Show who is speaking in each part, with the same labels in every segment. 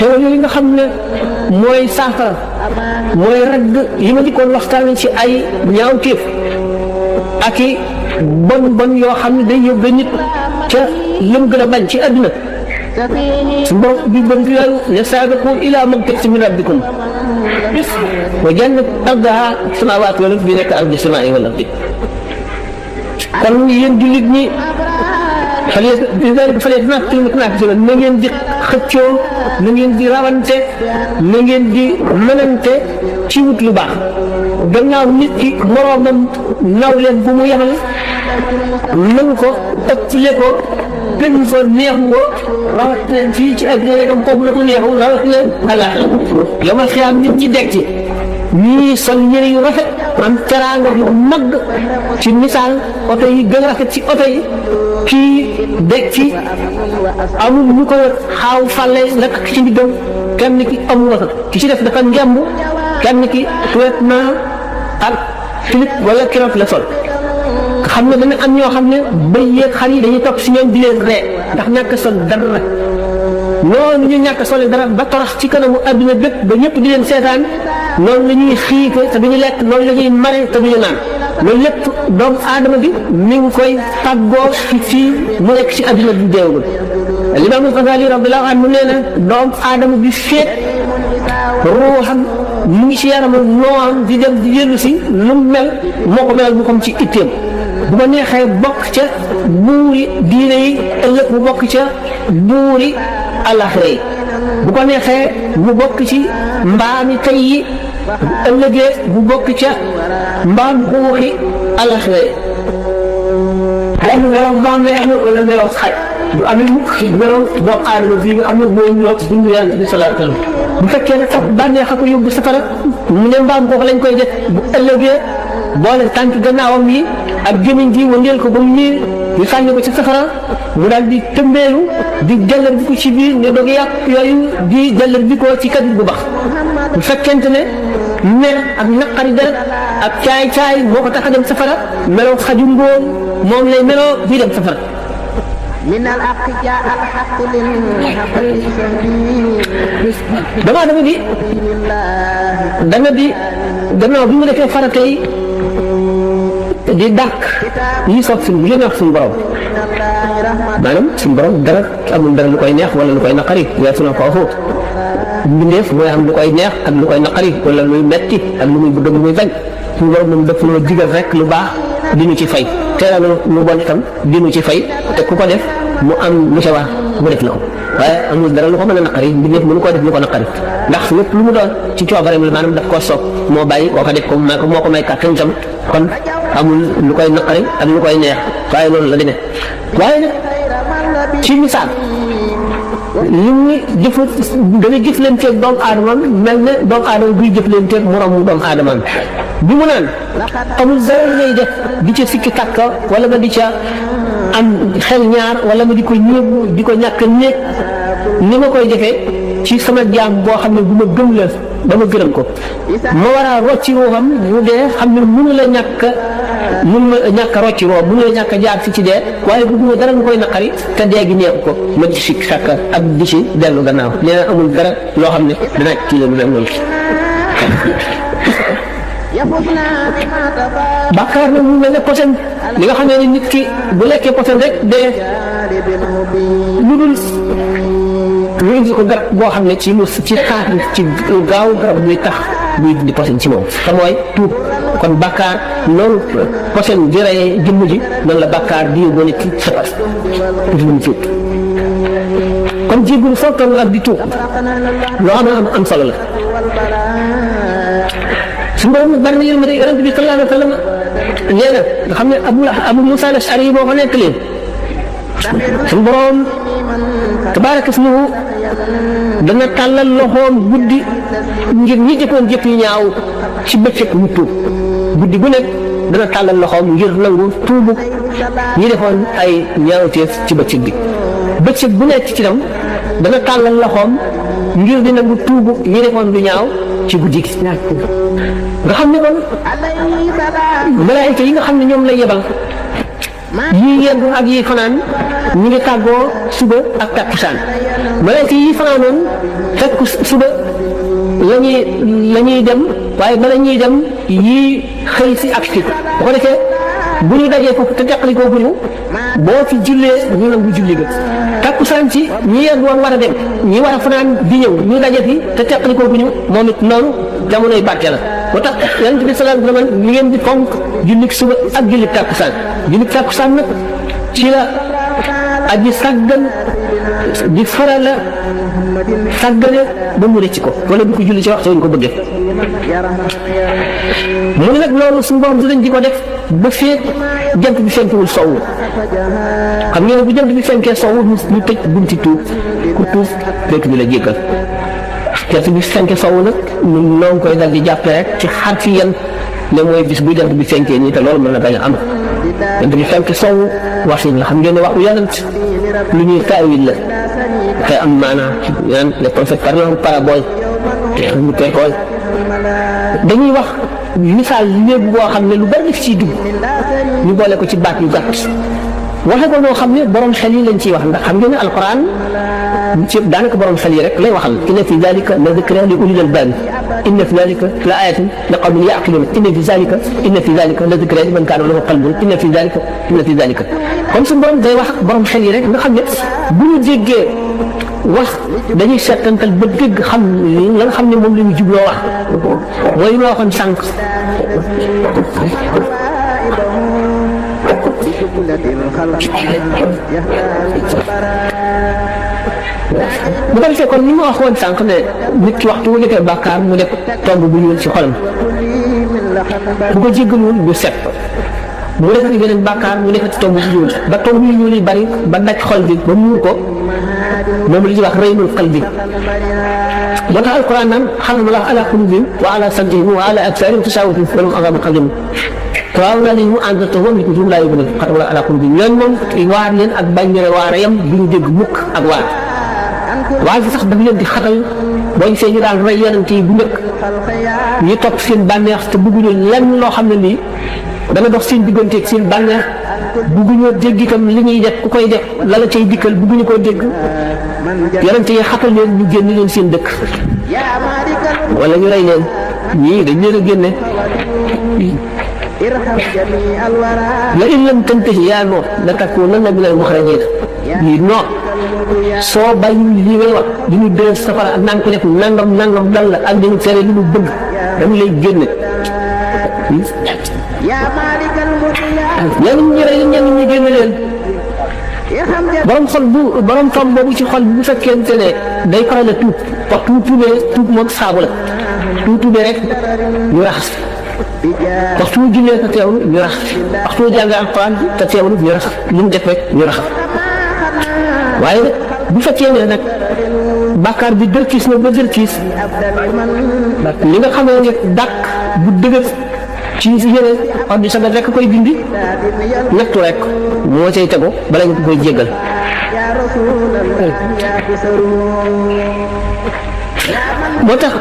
Speaker 1: xéwal yooyu nga xam ne mooy saafara mooy ragg yi ma dikkoon waxtaane ci ay ñaawteef ak i bon yoo xam ne day yóbbe nit ca lim gën a bañ ci àdduna su borom bi bon bi yooyu ne saabiqu ilaa magfiratin min rabbikum wa jannatin arduhaa samaawaatu wal ardu bi nekk ardi samaa'i wal ardi kon yéen jullit ñi na ngeen di xëccoo na ngeen di rawante na ngeen di mënante ci wut lu baax gannaaw nit ki moroomam naw leen bu mu yemal nangu ko ëppale ko gën fa neexu ko rawat leen fii ci ak réegam foofu la ko neexu rawat leen àllaaxira yomal xiyaam nit ñi dekk ci ñii sol yëre yu rafet am teraanga yu mag ci misaal oto yi gën a rafet ci oto yi kii dégg ci amul ñu ko xaaw fàlle la takk ci ndiggam kenn ki amul wata ki ci def dafa ngemb kenn ki tuwet na ak filip wala kiroot la sol xam ne dana am ñoo xam ne bëy yeeg xar yi dañuy topp si ñoom di leen ree ndax ñàkk sol dara noonu ñu ñàkk sole dara ba torox ci kanamu adduna bépp ba ñëpp di leen seetaan noonu la ñuy xiife te duñu lekk noonu la ñuy mare te duñu naan loolu lépp doomu aadama bi mi ngi koy tàggoo ci fii mu nekk ci adduna bi deewagul Limaam Al-Ghazali radiyallahu anhu nee na doomu aadama bi féet ruuxam mu ngi ci yaramam noonu di dem di yëllu si lu mel moo ko melal bu xam ci itteem bu ma neexee bokk ca buuri diine yi ëllëg mu bokk ca buuri alaxira yi bu ko neexee mu bokk ci mbaami tey yi ëllëgee mu bokk ca mbaam xuuxi alaxira yi xëy na melow mbaam weex na wala melow xaj du amee mukk melow doomu aadama bii nga xam ne mooy ñëw dundu yàlla bi sallallahu alayhi wa sallam bu fekkee ne topp bànneex a ko yóbbu safara mu ne mbaam xuux lañ koy def bu ëllëgee boole tànk gannaawam yi ak gémmiñ gi wëndeel ko ba mu niir ñu sànni ko ci safara mu daal di tëmbeelu di jallar bi ko ci biir ne doog yàq yooyu di jallar bi ko ci kat bu bax bu fekkente ne mer ak naqari deret ak caay-caay moo ko tax a dem safara meloo xaju ngóom moom lay meloo bii dem safara damaa dama di gannaaw bi mu defee farata yi di dàq yi soog suñu yéen wax suñu borom maanaam suñu borom dara amul dara lu koy neex wala lu koy naqari weesu na foofu mbindeef mooy am lu koy neex ak lu koy naqari wala luy metti ak lu muy bëgg lu muy bañ suñu borom moom def na digal rek lu baax dinu ci fay teelal lu bon itam dinu ci fay te ku ko def mu am lu ca wax mu def na ko waaye amul dara lu ko mën a naqari mbindeef mënu koo def lu ko naqari ndax lépp lu mu doon ci coobareem la maanaam daf koo soob moo bàyyi koo ko def ko moo ko may kàttan itam kon amul lu koy naqari ak lu koy neex waaye loolu la demee waaye nag ci misaal li muy dana jëflanteeg doomu aadama mel ne doomu aadama buy jëflanteeg moromu doomu aadama bi mu naan amul dara lu ngay def di ca sikki kàkka wala nga di ca am xel ñaar wala nga di ko ñëw di ko ñàkk néeg ni ma koy defee ci sama jaam boo xam ne bu ma gëm la ba ma gërëm ko ma war a rocci ruuxam mu dee xam ne mënu la ñàkk a rocci ruux mënu la ñàkk a jaar fi ci dee waaye bëgguma dara nga koy naqari te dee gi neexu ko ma di si sàkk ak di ci dellu gannaaw nee na amul dara loo xam ne dana kii la lu mel noonu bàkkaar na mu mel ne posen li nga xam ne nit ki bu lekkee posen rek dee lu dul ñu indi ko garab boo xam ne ci xaar ci gaaw garab buy tax buy di posen ci moom te mooy tuub kon bàkkaar loolu posen di rey jëmm ji noonu la bàkkaar di yóbbu nit ki safar lu mu tuub kon jéggul foo toll ak di tuub loo am solo la suñu borom bari na yërmande yonent bi sallallahu alayhi wa sallam nee na nga xam ne Abu Musa al-Ash'ari yi boo ko nekk leen suñu borom tabaaraka ismuhu dana tàllal loxoom guddi ngir ñi jëkkoon jëf yu ñaaw ci bëccëg ñu tuub guddi gu nekk dana tàllal loxoom ngir nangu tuubu ñi defoon ay ñaawteef ci bëccëg bi bëccëg bu nekk ci tam dana tàllal loxoom ngir di nangu tuubu ñi defoon lu ñaaw ci guddi gi nga xam ne kon malaayika yi nga xam ne ñoom lay yebal yii yendu ak yii fanaan ñu ngi tàggoo suba ak takkusaan malaaka yi fanaanoon fekk suba la ñuy dem waaye bala ñuy dem yii xëy si ak si bu ko defee bu ñu dajee foofu te teqalikoo bu ñu boo fi jullee ñu nangu julli ga takkusaan ci ñi yendu woon war a dem ñi war a fanaan di ñëw ñu daje fi te teqalikoo bu ñu moom it noonu jamonoy barke la moo tax yonent bi sallallahu alayhi wa sallam li ngeen di fonk jullik suba ak jullik takkusaan jullik takkusaan nag ci la aji sàggan di farala sàggane ba mu rëcc ko wala du ko julli ci waxtu ñu ko bëggee mu ne nag loolu suñu borom dinañ di ko def ba feeg jant bi fenkiwul sowwu xam ngeen ne bu jant bi fenkee sowwu ñu tëj bunti tuub ku tuub rek bi la jéggal jant bi fenke sowwu nag ñun noo ngi koy dal di jàppe rek ci xar fi yan ne mooy bis bu jant bi fenkee nii te loolu mën na bañ a am jant bi fenke sowwu waxin la xam ngeen ne waxu yonent lu ñuy taawil la kay am maanaam yeneen les prophètes par exemple parabole te ñu koy xool dañuy wax misaal léegi boo xam ne lu bari def ciy dugg ñu boole ko ci baat yu gàtt waxe ko noo xam ne borom xel yi lañ ciy wax ndax xam ngeen ne alquran ci daanaka borom xel yi rek lay waxal inna fi dalika la dikra li ulil albab inna fi dalika la ayatin li qawmin yaqilun inna fi dalika la dikra liman kaana lahu qalbun inna fi dalika comme suñu borom day wax ak borom xel yi rek nga xam ne bu ñu déggee wax dañuy seetantal ba dégg xam la nga xam ne moom la ñu jubloo wax mooy loo waxoon sànq bu ko defee kon ni ma waxoon sànq ne nit ki waxtu wu defee bàkkaar mu def tomb bu ñuul ci xolam bu ko jéggalul du set mu defati beneen bàkkaar mu defati tomb bu ñuul ba tomb yu ñuul yi bari ba daj xol bi ba muur ko moom li ñuy wax raynul qalbi moo tax alquran naan xalallahu ala qulubihim wa ala sam'ihim wa ala absarihim ghishawatun wa lahum adhabun adhim waaw naa ne ñu ànd te woon ñu laa yóbbu nag xalallahu ala qulubihim ñoom moom waar leen ak bañ leen waar yam du ñu dégg mukk ak waar waaye sax daf leen di xatal boo gisee ñu daal rey yonent yi bu njëkk ñu topp seen bànneex te bëgguñu lenn loo xam ne lii dana dox seen digganteeg seen bànneex bëgguñoo dégg itam li ñuy def ku koy def la la cay dikkal bëgguñu koo dégg yonent yi xatal leen ñu génn leen seen dëkk wala ñu rey leen ñii dañ leen a génne la in lam tantahi yaa Nuux la takuunanna minal muxrajiin lii non soo bàyyiwul lii ngay wax di ñu dee safara ak naan ko def nangam dal la ak dañu tere li ñu bëgg dañu lay génne ñenn ñi rey ñenn ñi génne leen borom xol boobu ci xol bu fekkente ne day faral a tuub waxtu tuub moom saabu la tuubee rek ñu raxas waxtu jullee te teewlu ñu raxas waxtu jàng alquran te teewlu ñu raxas lu mu def rek ñu raxas waaye bu fekkee ne nag bàkkaar bi dërkiis na ba dërkiis li nga xamee ne dàq bu dëgër ci yére wax di sagat rek koy dindi nattu rek moo cay tegu bala nga koy jéggal moo tax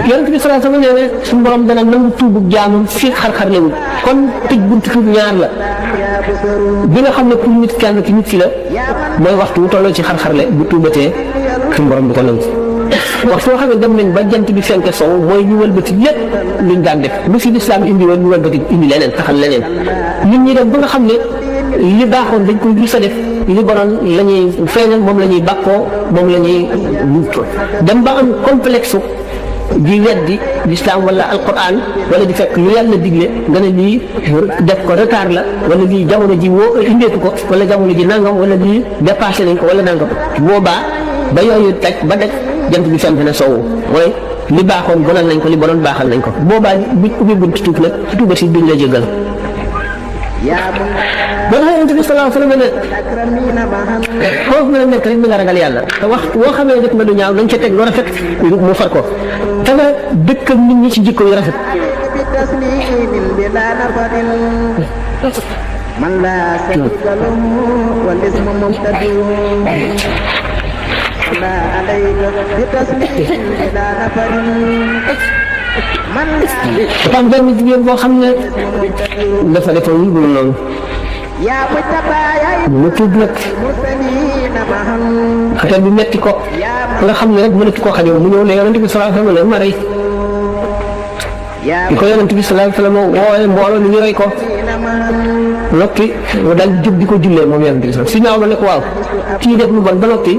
Speaker 1: yonent bi sallallahu alayhi wa sallam ne suñu borom dana nangu tuubu jaamam fii xar-xar lewul kon tëj buntu tuub ñaar la bi nga xam ne pour nit kenn ki nit ki la mooy waxtu wu tolloo ci xar-xarle bu tuubatee suñu borom du ko nangu waxtu boo xam ne dem nañ ba jant bi fenke sow mooy ñu wëlbati lépp luñ daan def lu fi lislaam indi woon ñu wëlbati indi leneen taxal leneen nit ñi dem ba nga xam ne li baaxoon dañ koy gis a def li bonoon la ñuy feeñal moom la ñuy bàkkoo moom la ñuy dem ba am complexe di weddi l'islam wala alquran wala di fekk lu yàlla digle nga ne lii def ko retard la wala lii jamono ji woo indeetu ko wala jamono ji nangam wala lii dépassé nañ ko wala nangam boobaa ba yooyu taj ba daj jant bi fenk na soowu mooy li baaxoon bonal nañ ko li bonoon baaxal nañ ko boobaa buñ ubbi buntu tuub nag ci tuuba si duñ la jégal ba nga yonent bi sallallahu alayhi wa sallam ne foofu nga nekk rek mi nga ragal yàlla te wax boo xamee def na lu ñaaw nañ ca teg lu rafet mu far ko te nga dëkk ak nit ñi ci jikko yu rafet dafa am benn jigéen boo xam ne dafa defoon lu dul noonu mu tuub nag affaire bi metti ko nga xam ne rek mënatu koo xajoo mu ñëw ne yonent bi sallallahu alayhi wa sallam ma rey di ko yonent bi sallallahu alayhi wa sallam wooye mbooloo ni ñu rey ko noppi daal jóg di ko jullee moom yonent bi si naaw la ne ko waaw kii def lu bon ba noppi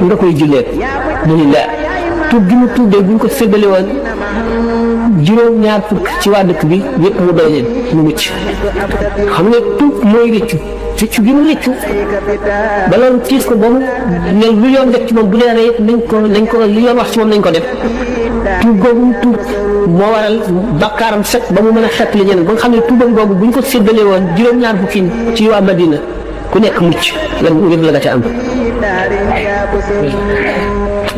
Speaker 1: nga koy jullee mu ni la tuub gi mu tuubee bu ñu ko séddale woon juróom-ñaar fukk ci waa dëkk bi yëpp mu doy leen mu mucc xam nga tuub mooy rëccu rëccu gi mu rëccu ba loolu tiis ko ba mu ne lu yoon def ci moom bu dee rey nañ ko li yoon wax ci moom nañ ko def tuub googu mu tuub moo waral bakkaaram set ba mu mën a xet li ñeneen ba nga xam ne tuubam googu bu ñu ko séddalee woon juróom-ñaar fukki ci waa Madina ku nekk mucc lan ngir la nga ca am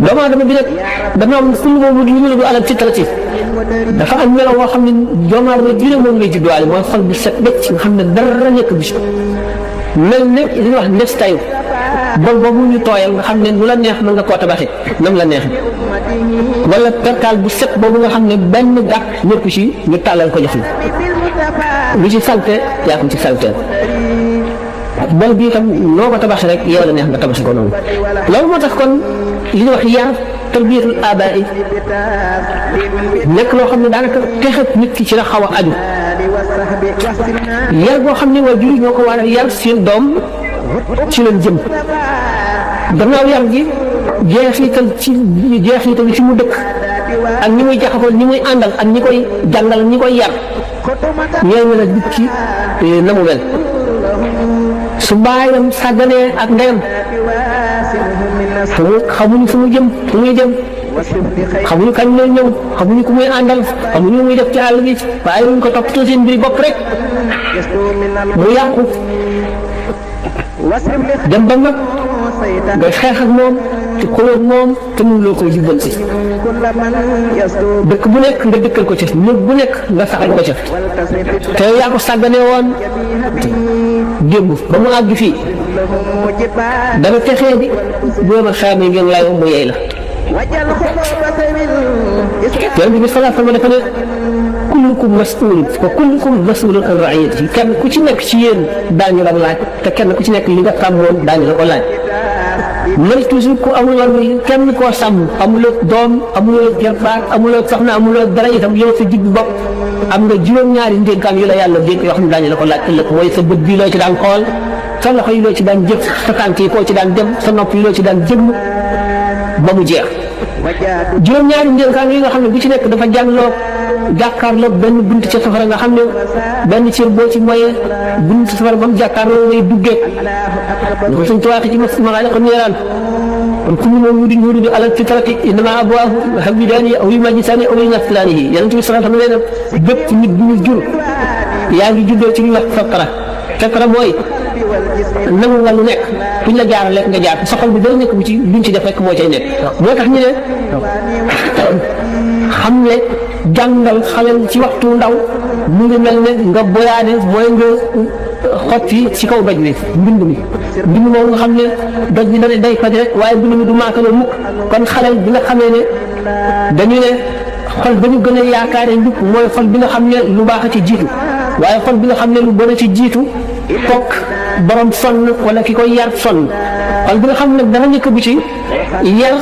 Speaker 1: doomu aadama bi nag dafa am suñu boobu li ñu la du alal ci talati dafa am melo woo xam ne doomu aadama bi rek moom lay judduwaale mooy xol bi set bëcc nga xam ne dara nekk bi mel ne li ñuy wax ndes tayu bol boobu ñu tooyal nga xam ne lu la neex mën nga koo tabaxee nam la neex wala perkaal bu set boobu nga xam ne benn gàtt ñëpp ci ñu tàllal ko jox la lu ci salte yaa ko ci salteel bol bi itam noo ko tabaxee rek yow la neex nga tabaxee ko noonu loolu moo tax kon li ñuy wax yar tarbiyatul abaa nekk loo xam ne daanaka texat nit ki ci la xaw a aju yar boo xam ne waajur yi ñoo ko war a yar seen doom ci leen jëm gannaaw yar gi jeexital bi ci mu dëkk ak ñi muy jaxasool ñi muy àndal ak ñi koy jàngal ñi koy yar ñooy mën a dikk ci na mu mel su baayam sàgganee ak ndeyam xamuñu fu mu jëm fu muy jëm xamuñu kañ lay ñëw xamuñu ku muy àndal xamuñu muy def ci àll bi waaye ñu ko toppatoo seen mbiri bopp rek mu yàqu dem ba nag nga xeex ak moom te xulóog moom te mënuloo koy jubal si dëkk bu nekk nga dëkkal ko ca néeg bu nekk nga saxal ko ca te yaa ko sàggane woon démb ba mu àgg fii dana texee di booba xaamee ngeen lay mu yey la yonent bi sallallahu alayhi wa sallam dafa ne kullukum mas'uul wa kullukum mas'uulun an ra'iyyatihi kenn ku ci nekk ci yéen daañu la laaj te kenn ku ci nekk li nga sàmmoon daañu la ko laaj man toujours ku amul war kenn koo sàmm amuloo doom amuloo jarbaat amuloo soxna amuloo dara itam yow sa jib bopp am nga juróom-ñaari ndénkaan yu la yàlla dénk yoo xam ne daañu la ko laaj ëllëg mooy sa bët bii loo ci daan xool sa loxo yi loo ci daan jëf sa tànk yi koo ci daan dem sa nopp yi loo ci daan jëmm ba mu jeex juróom-ñaari ndénkaan yi nga xam ne bu ci nekk dafa jàngloo jàkkaarloo benn bunt ca safara nga xam ne benn cër boo ci moyee bunt safara ba mu jàkkaarloo ngay duggee ñu ko suñ tuwaati ci maxaale ko niiraan kon kullu mawludin yuuladu alal fitrati innamaa abawaahu yuhawwidaanihi aw yumajjisaanihi aw yunassiraanihi yonent bi sallallahu alayhi wa sallam nee na bépp nit bu ñu jur yaa ngi juddoo ci li wax fatra mooy nangu nga lu nekk buñ la jaar lekk nga jaar sa xol bi dara nekk bu ci luñ ci def rek moo cay nekk moo tax ñu ne xam ne jàngal xale ci waxtu ndaw mu ngi mel ne nga boyaane mooy nga xotti ci kaw doj bi mbind moom nga xam ne doj bi day faj rek waaye mbind mi du maakaloo mukk kon xale bi nga xamee ne dañu ne xol ba ñu gën a yaakaare njub mooy xol bi nga xam ne lu baax a ci jiitu waaye xol bi nga xam ne lu bon a ci jiitu fokk borom sonn wala ki koy yar sonn xol bi nga xam ne dara nekk bu ci yar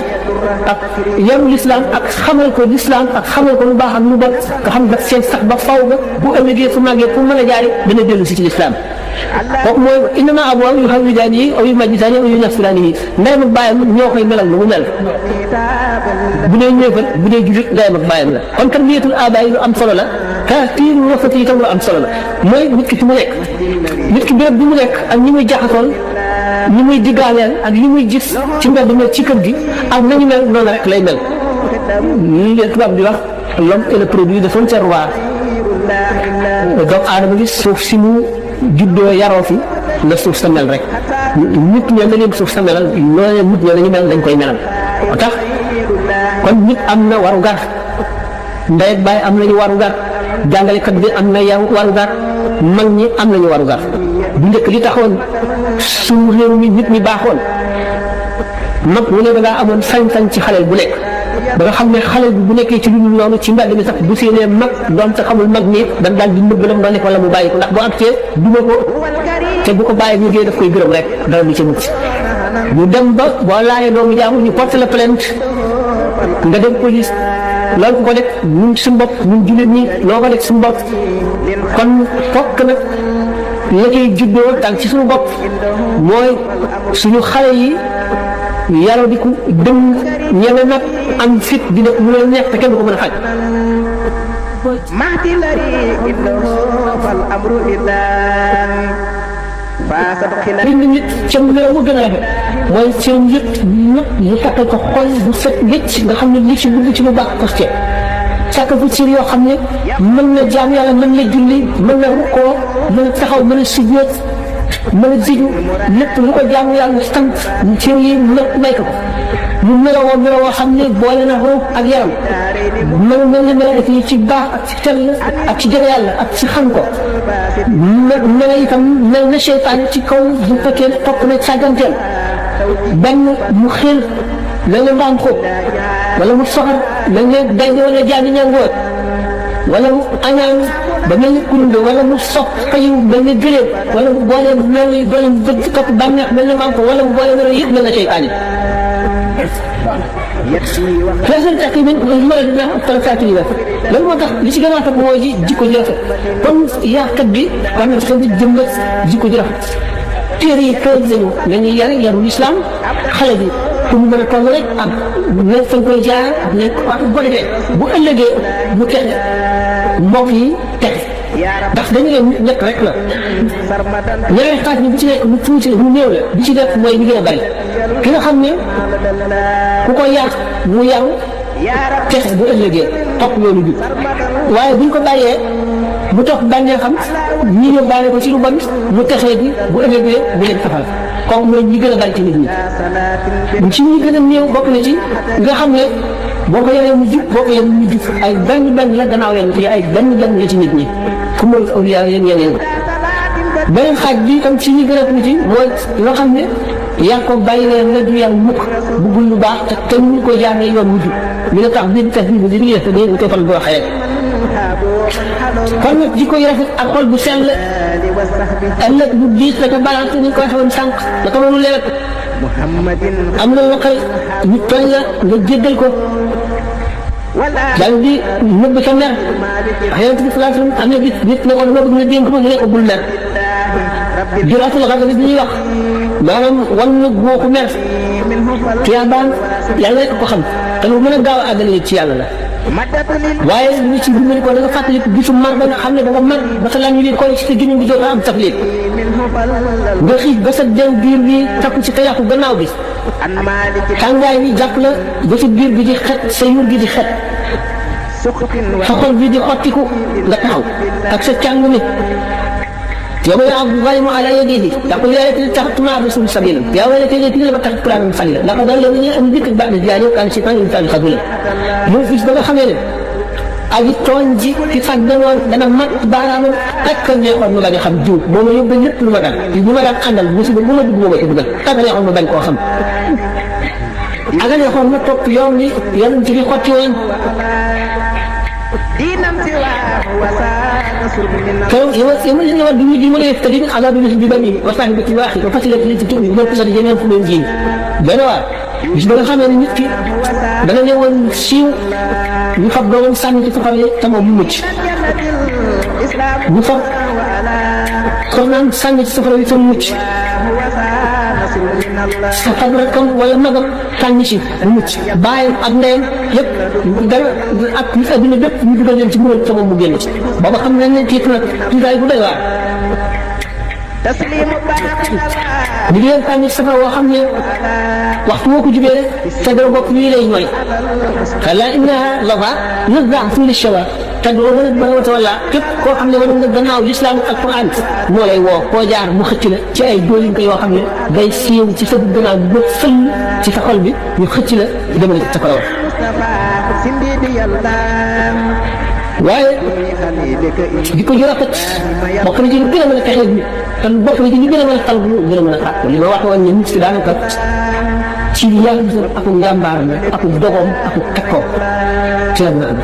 Speaker 1: ak yaru lislaam ak xamal ko lislaam ak xamal ko lu baax ak lu bon nga xam ne seen sax ba faw ba bu ëllëgee fu màggee fu mën a jaari dana dellu si ci lislaam kooku mooy innamaa abawaahu yuhawwidaanihi aw yumajjisaanihi aw yunassiraanihi ndeyam ak bàyyam ñoo koy melal lu mu mel bu dee ñëefal bu dee jullit ndeyam ak bàyyam la kon tarbiyatul abaay lu am solo la ta'tiiru wasati itam lu am solo la mooy nit ki fi mu nekk nit ki béréb bi mu nekk ak ñi muy jaxasool ñi muy diggaaleel ak li muy gis ci mbedd mi ci kër gi ak nañu mel noonu rek lay mel lii leen tubaab di wax l'homme est le produit de son terroir doomu aadama bi suuf si mu juddoo yaroo fi la suuf sa mel rek nit ña nga leen suuf sa melal noonu nit ña lañu mel dañ koy melal moo tax kon nit am na waru gar ndey ak baay am nañu waru gar jàngalekat bi am na waru gar mag ñi am nañu waru gar bu njëkk li taxoon suñu réew mi nit ñi baaxoon mag mu ne da ngaa amoon sañ-sañ ci xaleel bu nekk ba nga xam ne xale bi bu nekkee ci lu dul noonu ci mbedd mi sax bu séenee mag doon sa xamul mag nii dañ daal di nëbb la mu doon nekk wala mu bàyyi ko ndax bu agsee duma ko te bu ko bàyyi ñu dee daf koy gërëm rek dara du ci mucc ñu dem ba boo laajee doomu jaamu ñu porte la plainte nga dem police loolu ko def ñun suñu bopp ñun jullit ñi loo ko def suñu bopp kon fokk nag la koy juddoo tànk ci suñu bopp mooy suñu xale yi yàlla di ko dëng ñeme nag am fit di def lu leen neex te kenn du ko mën a xaj bind nit seen melo mu gën a rafet mooy seen yëpp ñëpp ñu takkal ko xol bu set wécc nga xam ne li ci dugg ci lu baax ko ci sàkk fu sir yoo xam ne mën na jaam yàlla mën na julli mën na rukkoo mën a taxaw mën a sujjóot mën a diju lépp lu ko jaam yàlla sant sir yi may ko mu meloo xam ne boole na ruux ak yaram mel na def yi ci baax ak ci sell ak ci jege yàlla ak ci xam ko mel itam mel na seytaan ci kaw bu fekkee topp na sàgganteel benn mu xel la nga mbaam ko wala mu soxar la nga day wala jaani ñangoor wala mu añaan ba mel ni kunde wala mu sopp xëyu mel ni gëléem wala mu boole mel ni doole bëgg topp bànneex mel ni mbaam ko wala mu boole mel yëpp mel na seytaan président ak yi mën a talakaati yi loolu moo tax li ci gën a rafet mooy ji jikko ji rafet kon yaarkat bi war na fexe di jëmbat jikko ji rafet téere yi kër lañu nañuy yare yarul islam xale bi pour mu mën a toll rek am ne fañ koy jaar ne bu defee bu ëllëgee mu texe mbokk yi texe ndax dañu leen ñett rek la ñaari xaaj bi bu ci nekk lu tuuti lu néew la bi ci def mooy li gën a bari ki nga xam ne ku ko yar mu yaru texe bu ëllëgee topp yoonu jub waaye buñ ko bàyyee mu topp bànnee xam ñi ñëw bàyyee ko ci lu bon mu texee bi bu ëllëgee bu leen safal kooku mooy ñi gën a bari ci nit ñi ci ñi gën a néew bokk na ci nga xam ne boo ko yoree mu jub boo ko yoree mu jub ay benn la gannaaw leen ci ay benn la ci nit ñi ku mën awliya yéen yeneen beneen xaaj bi tam ci ñi gën a tuuti mooy loo xam ne yaa ko bàyyi leen la du yàlla mukk bëggul lu baax te kenn ñu koy jaaree yoon wu jub li nga tax bi tax bi li def dañu koy faral di waxee kon nag jikko yu rafet ak xol bu sell ëllëg bu diis la ko balance ni ko waxoon sànq la ko mënu leer am na lu xëy ñu tooñ la nga jéggal ko daal di nëbb sa mer wax yonent bi sallallahu alayhi wa sallam am na nit ne ko dama bëgg nga dénk ma ne ko bul mer juraatul xadr li ñuy wax maanaam wan na boo ko mer tuyaabaan yàlla rek ko xam te lu mën a gaaw a àggale ci yàlla la waaye li ñu ci dimbali ko da nga fàttali bisu mar ba nga xam ne da nga mar ba sa lan yi koy ci sa gémmiñ bi doon am taflit nga xiif ba sa dew biir bi takku ci te yàqu gannaaw bi tàngaay bi jàpp la ba sa biir bi di xet sa yur gi di xet sa xol bi di xottiku nga taxaw ak sa càng mi يوم يعض الظالم على يديه يقول يا ليتني اتخذت مع الرسول سبيلا يا ويلتى ليتني لم اتخذ فلانا خليلا لقد ضلني عن ذكر بعد ذلك وكان الشيطان للانسان خذولا mu gis ba nga xamee ne ak tooñ ji ci fag dana mat baaraam ak neexoon ma bañ a xam jiw moo ma yóbbee lépp lu ma daan bu ma daan àndal musiba bu ma dugg moo ma ci dugal ak neexoon ma bañ koo xam ak neexoon ma topp yoon bi yoon ci bi xotti woon يوم اللي نود يجي ولا يفتدي من عذاب ببني وصاحبة واحد وفتلة التي تؤمن وقصد جميع في الإنجيل بنوا مش بلا خامل نتي بلا يوم سيو يفضل إنسان يتفقد تمام مج يفضل كمان إنسان يتفقد تمام مج safabrakan wala magam tànn ci mucc bàyyam ak ndeyam yëpp dara ak li adduna bépp ñu dugal leen ci mbugal te moom mu génn ci booba xam nañ ne tiit nag tiitaay bu doy waar ñu ngi leen tànn ci safara woo xam ne waxtu woo ko jubee rek te dara bopp lii lay ñooy xala innaha lafa nazaatu li shawa te doo mën a mën a wala képp koo xam ne war nga gannaaw lislaam ak alquran moo lay woo koo jaar mu xëcc la ci ay dóolin ko yoo xam ne day siiw ci sa gannaaw bi ba fël ci sa xol bi ñu xëcc la demale ci sa kawar waaye di ko ju rafet bokk na ci lu gën a mën a texee bi te bokk na ci lu gën a mën a xal bu gën a mën a xàq li ma wax woon ne nit ki daanaka ci yàlla ak njàmbaaram ak dogoom ak takkoom ci la nga am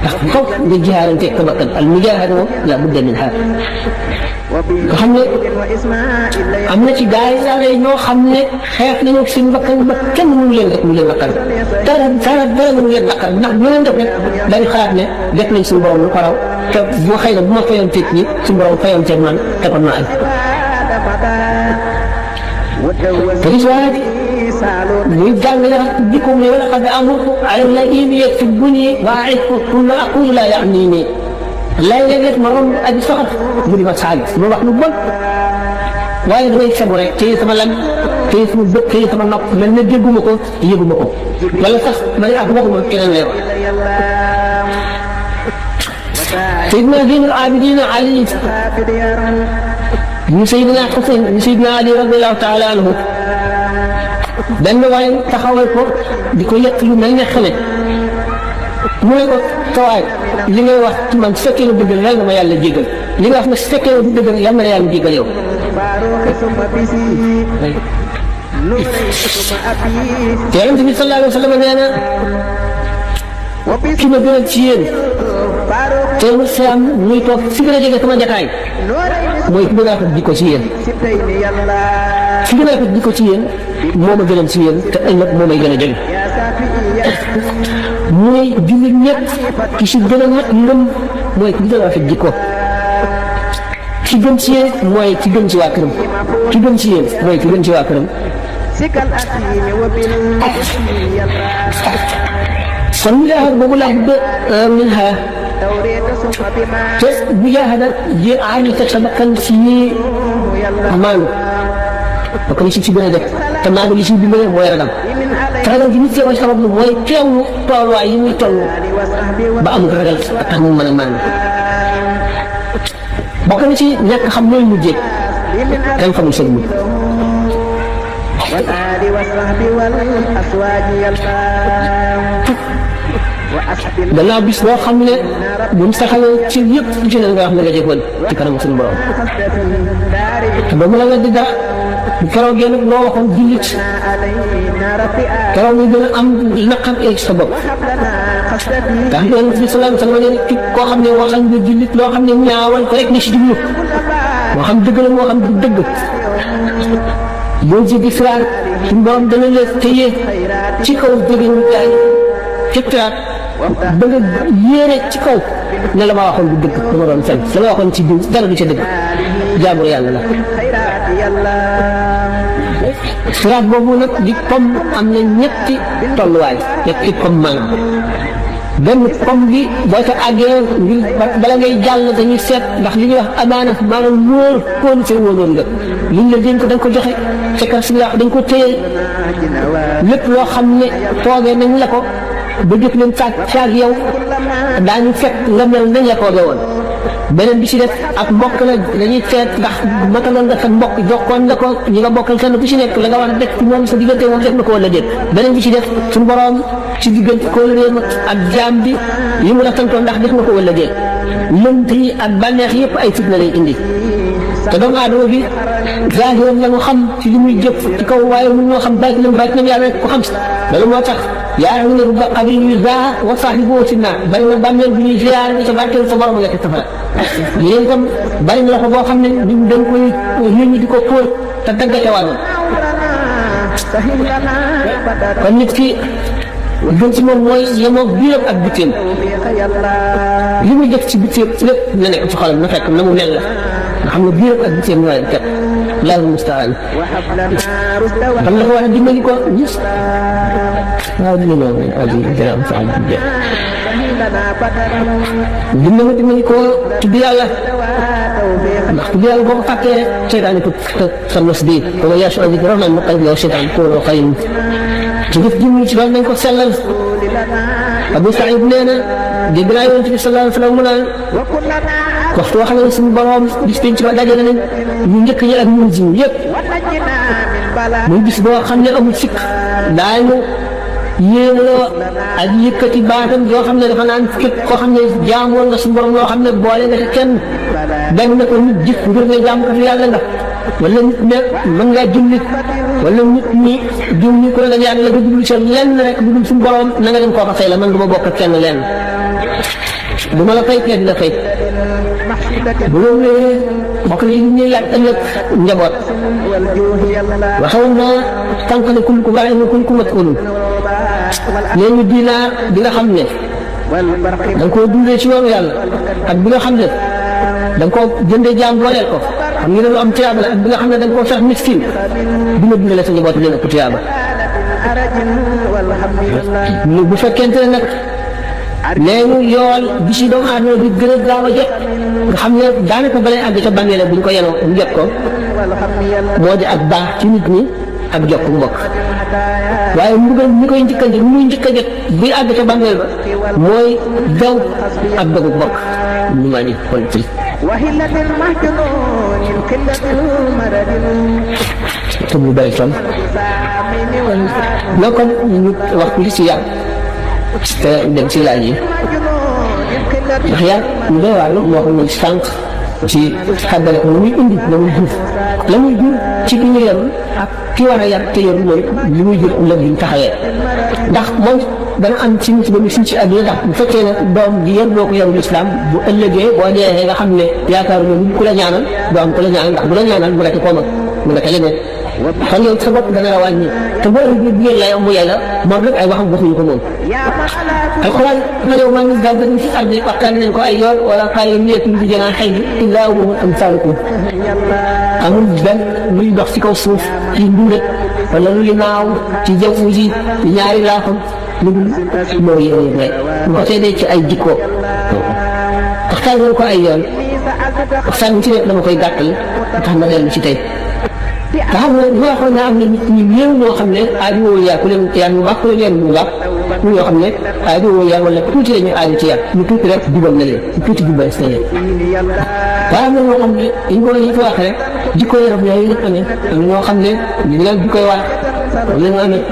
Speaker 1: ndax foog nga jaarante ak bakkan al mujaahada moom la budda min xaar nga xam ne am na ci gars yi yàlla yi ñoo xam ne xeex nañu seen bakkan ba kenn mënu leen def mu leen bakkan dara mënu leen bakkan ndax bu leen def rek dañu xalaat ne def nañ suñu borom lu ko raw te boo xëy na bu ma fayoon teeg ñi suñu borom fayoon teeg man te kon ma am te gis waa ji muy jàngale jikko mu ne wala qad amurtu ala alladina yaktubuni wa aidtu kulla aqulu la yahnini léeg-léeg ma romb aji soxat mu di ma saali ma wax lu bon waaye damay fegu rek téye sama lan téye sama bët téye sama nopp mel ne dégguma ko yëguma ko wala sax ma ne ak waxuma keneen lay wax Seydina Zeynul Abidina Ali ñu Seydina Xuseyn ñu Seydina Ali radiallahu taala anhu benn waaye taxawal ko di ko yëkk lu mel ne xale mu ne ko tawaay li ngay wax ci man su fekkee ne dëgg la ma yàlla jégal li nga wax ne su fekkee ne du dëgg yal na yàlla jégal yow te Yonent bi sallallahu alayhi wa sallam nee na ki ma gënal ci yéen te mu am muy toog fi gën a jege sama jataay mooy ki gën a rafet jikko ci yéen ki gën a rafet jikko ci yéen moo ma gënal ci yéen te ëllëg moo may gën a jege mooy jullit ñëpp ki si gën a mat ngëm mooy ki gën a rafet jikko ki gën ci yéen mooy ki gën ci waa këram ki gën ci yéen mooy ki gën ci waa këram kon mujaahada boobu laa bëgg minha te mujaahada ji aani teg sa bakkan si maanu bokk na si gën a def te maanu li si dimbale mooy ragal te ragal gi nit ki koy sabab lu mooy teewlu tooluwaay yi muy toll ba amul ragal ak tax mu mën a maanu bokk na ci ñàkk xam nooy mujjee kenn xamul sa mujj gannaaw bis boo xam ne bu mu saxalee ci yëpp ci ne nga wax ne nga jëfoon ci kanam suñu borom te ba mu la weddi dara bu keroogee nag loo waxoon jullit keroog ñu gën a am naqar eeg sa bopp ndax Yonent bi sallallahu alayhi wa sallam ne koo xam ne waxal nga jullit loo xam ne ñaawal ko rek ne si jublu moo xam dëgg la moo xam du dëgg boo jéggi siraat suñu borom dana la téye ci kaw jóge ñu jaay ci siraat ba nga yéene ci kaw ne la ma waxoon du dëgg dama doon fen la ma waxoon ci diw dara du ca dëgg jaamur yàlla la siraat boobu nag di pomme am na ñetti tolluwaay ñetti pomme maanaam benn pomme bi boo ko àggee ngir bala ngay jàll dañuy seet ndax li ñuy wax amaana maanaam wóor kóolu see wóoroon nga liñ la dénk da nga ko joxe fekkal si dañ ko téye lépp loo xam ne toogee nañ la ko ba jëf leen caag yow daañu fekk nga mel nañ la toogee woon beneen bi ci def ak mbokk la dañuy seet ndax mataloon nga sa mbokk jokkoon nga ko ñi nga bokkal kenn ku ci nekk la nga war a def ci moom sa diggante moom def na ko wala déet beneen bi ci def suñu borom ci diggante kóolóoreem ak jaam bi li mu la santoon ndax def na ko wala déet lënt yi ak bànneex yëpp ay fitna lay indi te doomu aadama bi zaahiram la mu xam ci li muy jëf ci kaw waaye mun ñoo xam baatinam yàlla ko xam si loolu moo tax yaa ngi ne rubba xabri yu zaa wa saahibuhu si naa bari na bàmmeel bu ñuy ziyaar ni sa barkeel sa borom nga te safara yéen itam bari na loxo boo xam ne ñu dañ koy nit ñi di ko póol te daggate wàllu kon nit ki gën ci moom mooy yemoo biiram ak bitim li muy def ci bitim lépp na nekk ci xolam na fekk na mu mel la nga xam ne biiram ak bitim ñoo leen kat laal mustaan xam na ko wax dimbali ko gis waaw dina noonu aji dina am sax dimbali ko tudd yàlla ndax tudd yàlla boo ko fàttee rek seytaane ko sa nos bi wala yaa su azik rahman mu qalbi yow seytaan ko xayin ci def jëm ci doon nañ ko sellal Abu Saïd nee na dégg naa Yonent bi sallallahu alayhi wa sallam mu naan waxtu wax na suñu borom bis penc ba dajale nañ ñu njëkk ñi ak ñu jiw yëpp muy bis boo xam ne amul sikk daañu yéegaloo ak yëkkati baatam yoo xam ne dafa naan képp koo xam ne jaamoon nga suñu borom loo xam ne boole nga ci kenn benn na ko nit jëf ngir ne jaam ko fi yàlla nga wala nit ne mën ngaa jullit wala nit ñi jiw ñi ko la yàlla nga jublu ci lenn rek bu dul suñu borom na nga dem koo ko fay la man du ma bokk ak kenn lenn du ma la fay kenn la fay bu loolu bokk na ci ñuy laaj ëllëg njaboot waxoon naa tànk ne kul ku baax na kul ku mat ulul léegi dinaar bi nga xam ne da nga koo dundee ci yoonu yàlla ak bi nga xam ne da nga koo jëndee jaam booleel ko xam nga ne lu am tiyaaba la ak bi nga xam ne da nga koo fex miskin bi nga dundalee sa njaboot leen ëpp tiyaaba bu fekkente ne nag léegi yool bi si doomu aadama bi gën a gaaw a jot nga xam ne daanaka balay àgg ca bànneele bu ñu ko yenoo mu jot ko moo di ak baax ci nit ñi ak jokk mbokk waaye ñi koy njëkkante ñu muy njëkk a jot buy àgg ca bànneel ba mooy daw ak dogu mbokk ñu ma ni kon ci te mu bëri toon loo kon ñu wax li si yàgg te dem ci laaj yi ndax yàgg ñu doy waar moo ko ñu sànq ci xàggale ko muy indi la muy jur ci ki ñu yem ak ki war a yar te yor mooy li muy jur ëllëg yi taxawee ndax moom dana am ci nit ba mu fii ci àdduna ndax bu fekkee ne doom ji yar boo ko yarul islam bu ëllëgee boo dee nga xam ne yaakaaru ne ku la ñaanal doo am ku la ñaanal ndax bu la ñaanal mu nekk koo mag mu nekk leneen xam yow sa bopp dana la wàññi te boo ëllëgee bu yàlla yow mu yàlla moom rek ay waxam waxuñu ko moom alquran ma yow maa ngi gàllankoor ci ardi waxtaan nañ ko ay yoon wala xaaral ñu nekk di jënaan xëy na illaa huwa amsaalukum amul benn luy dox ci kaw suuf ci nduret wala luy naaw ci jaww ji ci ñaari laafam lu dul mooy yéen rek mu ko seedee ci ay jikko waxtaan nañ ko ay yoon waxtaan ci nekk dama koy gàttal tax ma dellu ci tey. nga xam ne li ma waxoon ne am na nit ñi néew ñoo xam ne aaju woo yaa ku leen yar bu baax ku leen yar bu baax ñoo xam ne aaju woo yaa wala tuuti la ñu aaju ci yar ñu tuuti rek jubal na leen ñu tuuti jubal na leen waaye am na ñoo xam ne dañ ko ñu ko wax rek jikko yaram yooyu la amee am ñoo xam ne ñu ngi leen jikkoy wax wala ñu amee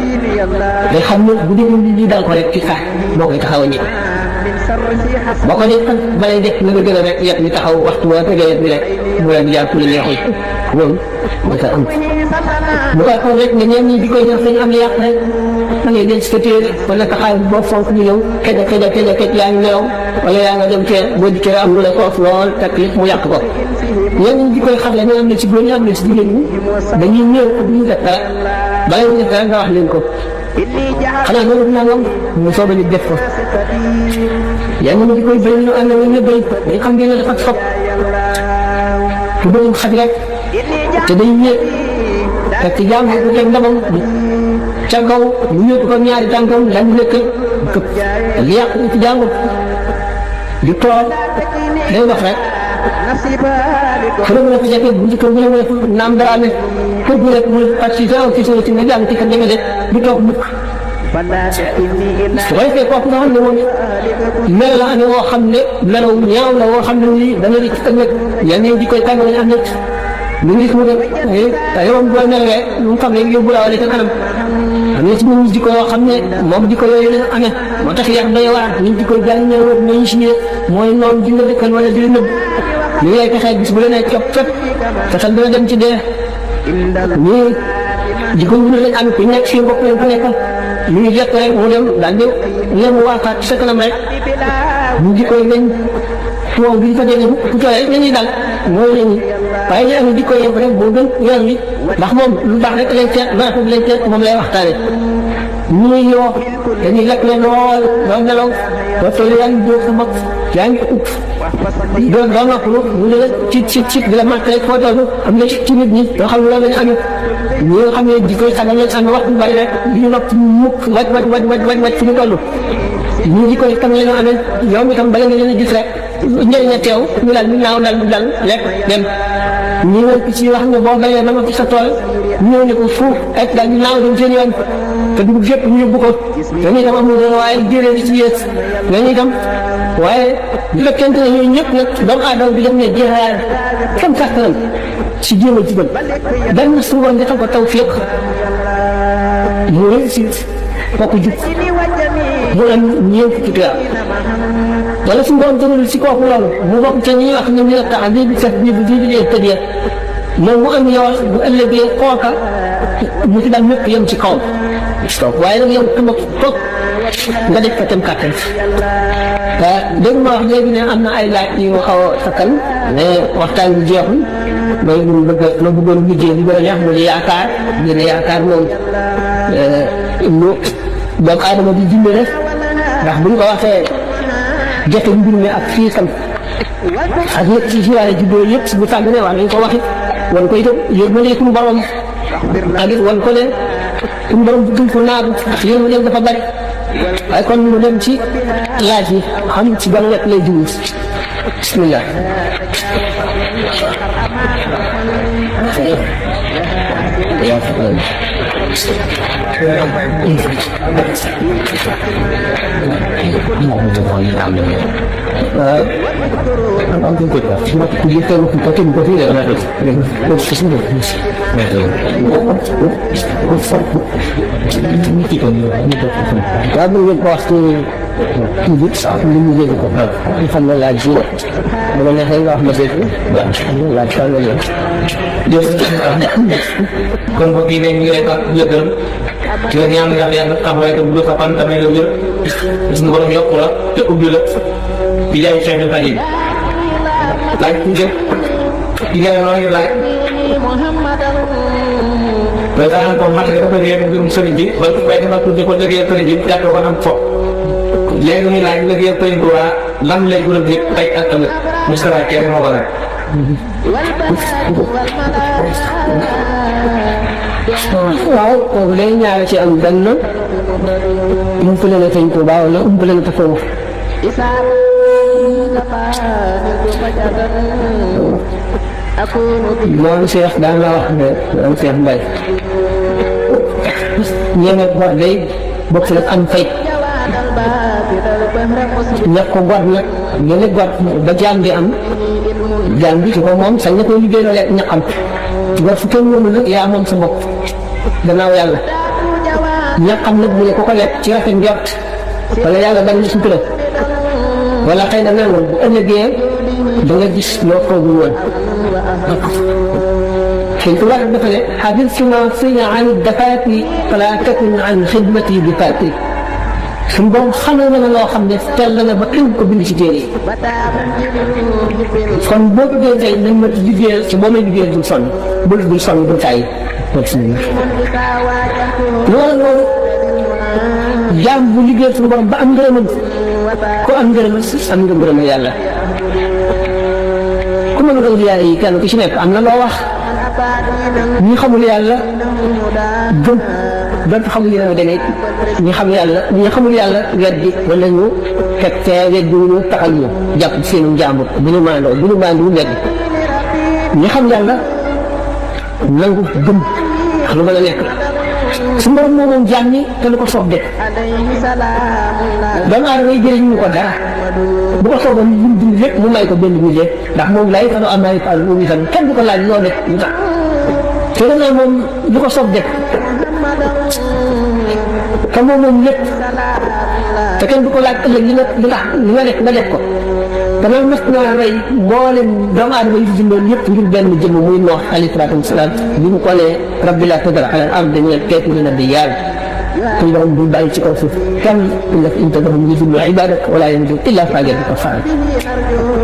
Speaker 1: day xam ne bu dee li dal ko rek ci xaar moo koy taxaw a ñëw boo ko dee balay def na nga gën a rek yet ñu taxaw waxtu boo tegee yet bi rek mu leen di jaar ku la neexul loolu dafa am bu koy xool rek nga ñeen ñi di koy def dañu am yàq rek da ngay denc sa téere wala sa xaalis boo fonk ñu ñëw kej yaa ngi nelaw wala yaa nga dem tee boo dikkee am lu la ko lool fekk lépp mu yàq ko ñeen ñi di koy xarle ñu am na ci góor ñi am na ci jigéen ñi dañuy ñëw duñu def dara bala ñu def dara nga wax leen ko xanaa loolu nangam mu soobee ñu def ko yaa ngi di koy bëri ñu ànd ñu bëri dañ xam ngeen ne dafa sopp tu bëri xaj rek te day ñëw te ci jàmm bu teg ndamam ca kaw ñu ñëw ko ñaari tànkam lan nekk këpp li yàq ci jàmm di toog day wax rek xëy na fi jafe bu njëkk bu ne naam dara amee kër gi rek mu participé ci suñu ci nga jàng ci kan deme de du toog mukk su ko defee kooku nga xam ne moom mel la amee woo xam ne melaw ñaaw la woo xam ne nii dana di ci ëllëg yenn di koy tàngal am nit ñu ngi mu dem yow boo nelawee lu mu xam ne yóbbu la wala ca kanam am na ci ñun di ko yoo xam ne moom di ko yooyu la amee moo tax yàq doy waar ñu di koy jàng ñëw nañu si ñëwee mooy noonu di la dëkkal wala di la nëbb ñu lay fexee gis bu la nee copp fépp fexeel dana dem ci dee ñii di ko wut lañ am ku nekk fii bopp leen ku nekkal ñu ngi jekk rek mu dem daal di lem waafaat ci sa kanam rek ñu di koy lañ moom bi ñu ko déggee bu tooyee rek la ñuy dal mooy la ñuy waaye ñu am di koy yem rek boo gën yoon wi ndax moom lu baax rek lañ seet lu rafet lañ seet moom lay waxtaane ñu ngi yoo dañuy lekk leen lool doo nelaw doo toll yaa ngi dóor sa bopp yaa ngi upp doo noppalu ñu ne la ci di la màtt rek foo toll am na ci nit ñi yoo xam ne loolu lañ amee ñi nga xam ne di koy xagal lañ amee waxtu bari rek di ñu nopp mukk waj fu ñu toll ñu di koy tam lañu amee yow mi tam bala nga leen a gis rek njëriñ a teew ñu daal ñu naaw dal du dal lekk dem ñi nga ci wax ne boo bayee ba ma ci sa tool ñëw ne ko fuuf ak daal ñu naaw dem seen yoon te dugub yëpp ñu yóbbu ko dañuy dem amul doon waaye jëree di ci yées dañuy dem waaye bu fekkente ne ñooñu ñëpp nag doomu aadama bi dem ne jeexaar kam kàttanam si jéem a jubal benn suuba defal ko taw fépp mu réussir kooku jub mu am ñeent fukki tuyaab wala suñu borom tëral si kooku loolu mu bokk ca ñi wax ne ñu ne tax bii bi sax bii bi bii bi tëddee moom mu am yoon bu ëllëgee kooka mu ci dal ñëpp yem ci kaw waaye nag yow tuma toog nga def ko tam kàttan dégg ma wax léegi ne am na ay laaj yu ma xaw a sakkal mais waxtaan bi jeexul mooy ma bëggoon liggéey li gën a neex mu di yaakaar moom lu doomu aadama di dund rek ndax bu ñu ko waxee jote mbir mi ak fii tam ak yëpp ci siwaare juddoo yëpp bu tàgg wax nañ ko waxi wan ko itam yërmande suñu borom ak it wan ko ne suñu borom duñ ko naagu ndax yërmande dafa bari waaye kon mu dem ci laaj yi xam ci ban wet lay jublu bismillah
Speaker 2: kon mbokk yi ñu ngi lay tax di la gërëm di la ñaan yàlla taxawaay te bu dul sa fan tamit la wér suñu borom yokku la te ubbi la di jaay Cheikh Ibrahima yi laaj tuuti di nga noo ngi laaj mais daa ko mat nga dafa réer mbirum sëriñ bi ba bay dama tudde ko liggéeyal sëriñ bi jàppee ko am fo léegi muy laaj liggéeyal sëriñ bi waa lan lay gën a dégg tey ak ëllëg Moustapha kenn moo ko laaj
Speaker 1: waaw kooku day ñaare ci am benn umpale na Sëñ Tuubaa wala umpale na tasawuf moom Cheikh daan la wax ne moom Cheikh Mbaye ñeene gor day bokk nag am fay ñàkk ko gor nag ñene gor ba jaam bi am jaam bi ci ko moom sañ na koy liggéey loolee ñaqam gor fu kenn mënu nag yaa moom sa bopp gannaaw yàlla ñaqam nag mu ne ko ko lekk ci rafet njort wala yàlla bañ na sutura wala xëy na nangam bu ëllëgee da nga gis loo foogul woon Sëñ Tuubaa dafa ne xafidtu ma fiya an dafaati fala takun an xidmati bi faati suñu borom xamal na loo xam ne teel na ba kenn ko bind ci téere yi kon boo bëggee tey nañ ma liggéeyal ci boo may liggéeyal bul sonn bul sonn bul tàyyi loolu jaam bu liggéeyal suñu borom ba am ngërëmam ku am ngërëmal am nga ngërëmal yàlla ku mën a yàlla yi kenn ku ci nekk am na loo wax ñi xamul yàlla gëm doon xamul yàlla da ngay ñi xamul yàlla weddi wala ñu teg fee weddi ñu taxal ñu jàpp seenu njàmbur bu ñu maandoo weddi ñi xam yàlla nangu gëm ndax lu mën a nekk su borom moo moom jaam ñi te lu ko soob def doomu aadama yi jëriñ ñu ko dara bu ko sooboon ñu dund lépp mu may ko benn millier ndax moom lay fanu am ay pal mu tan kenn du ko laaj loo def lu tax te loolu moom lu ko soob def te moom lépp te kenn du ko laaj ëllëg li nga def nga def ko te loolu mas naa rey mboolem doomu aadama yi fi dundoon yëpp ngir benn jëmm muy Noox alayhi salaatu wasalaam bi mu ko nee rabbi laa tadar ala al ardi minal kaafiriina dayyaaran suñu borom bul bàyyi ci kaw suuf kenn in tadarhum yudillu ibaadak wala yalidu illa faajiran kafaaran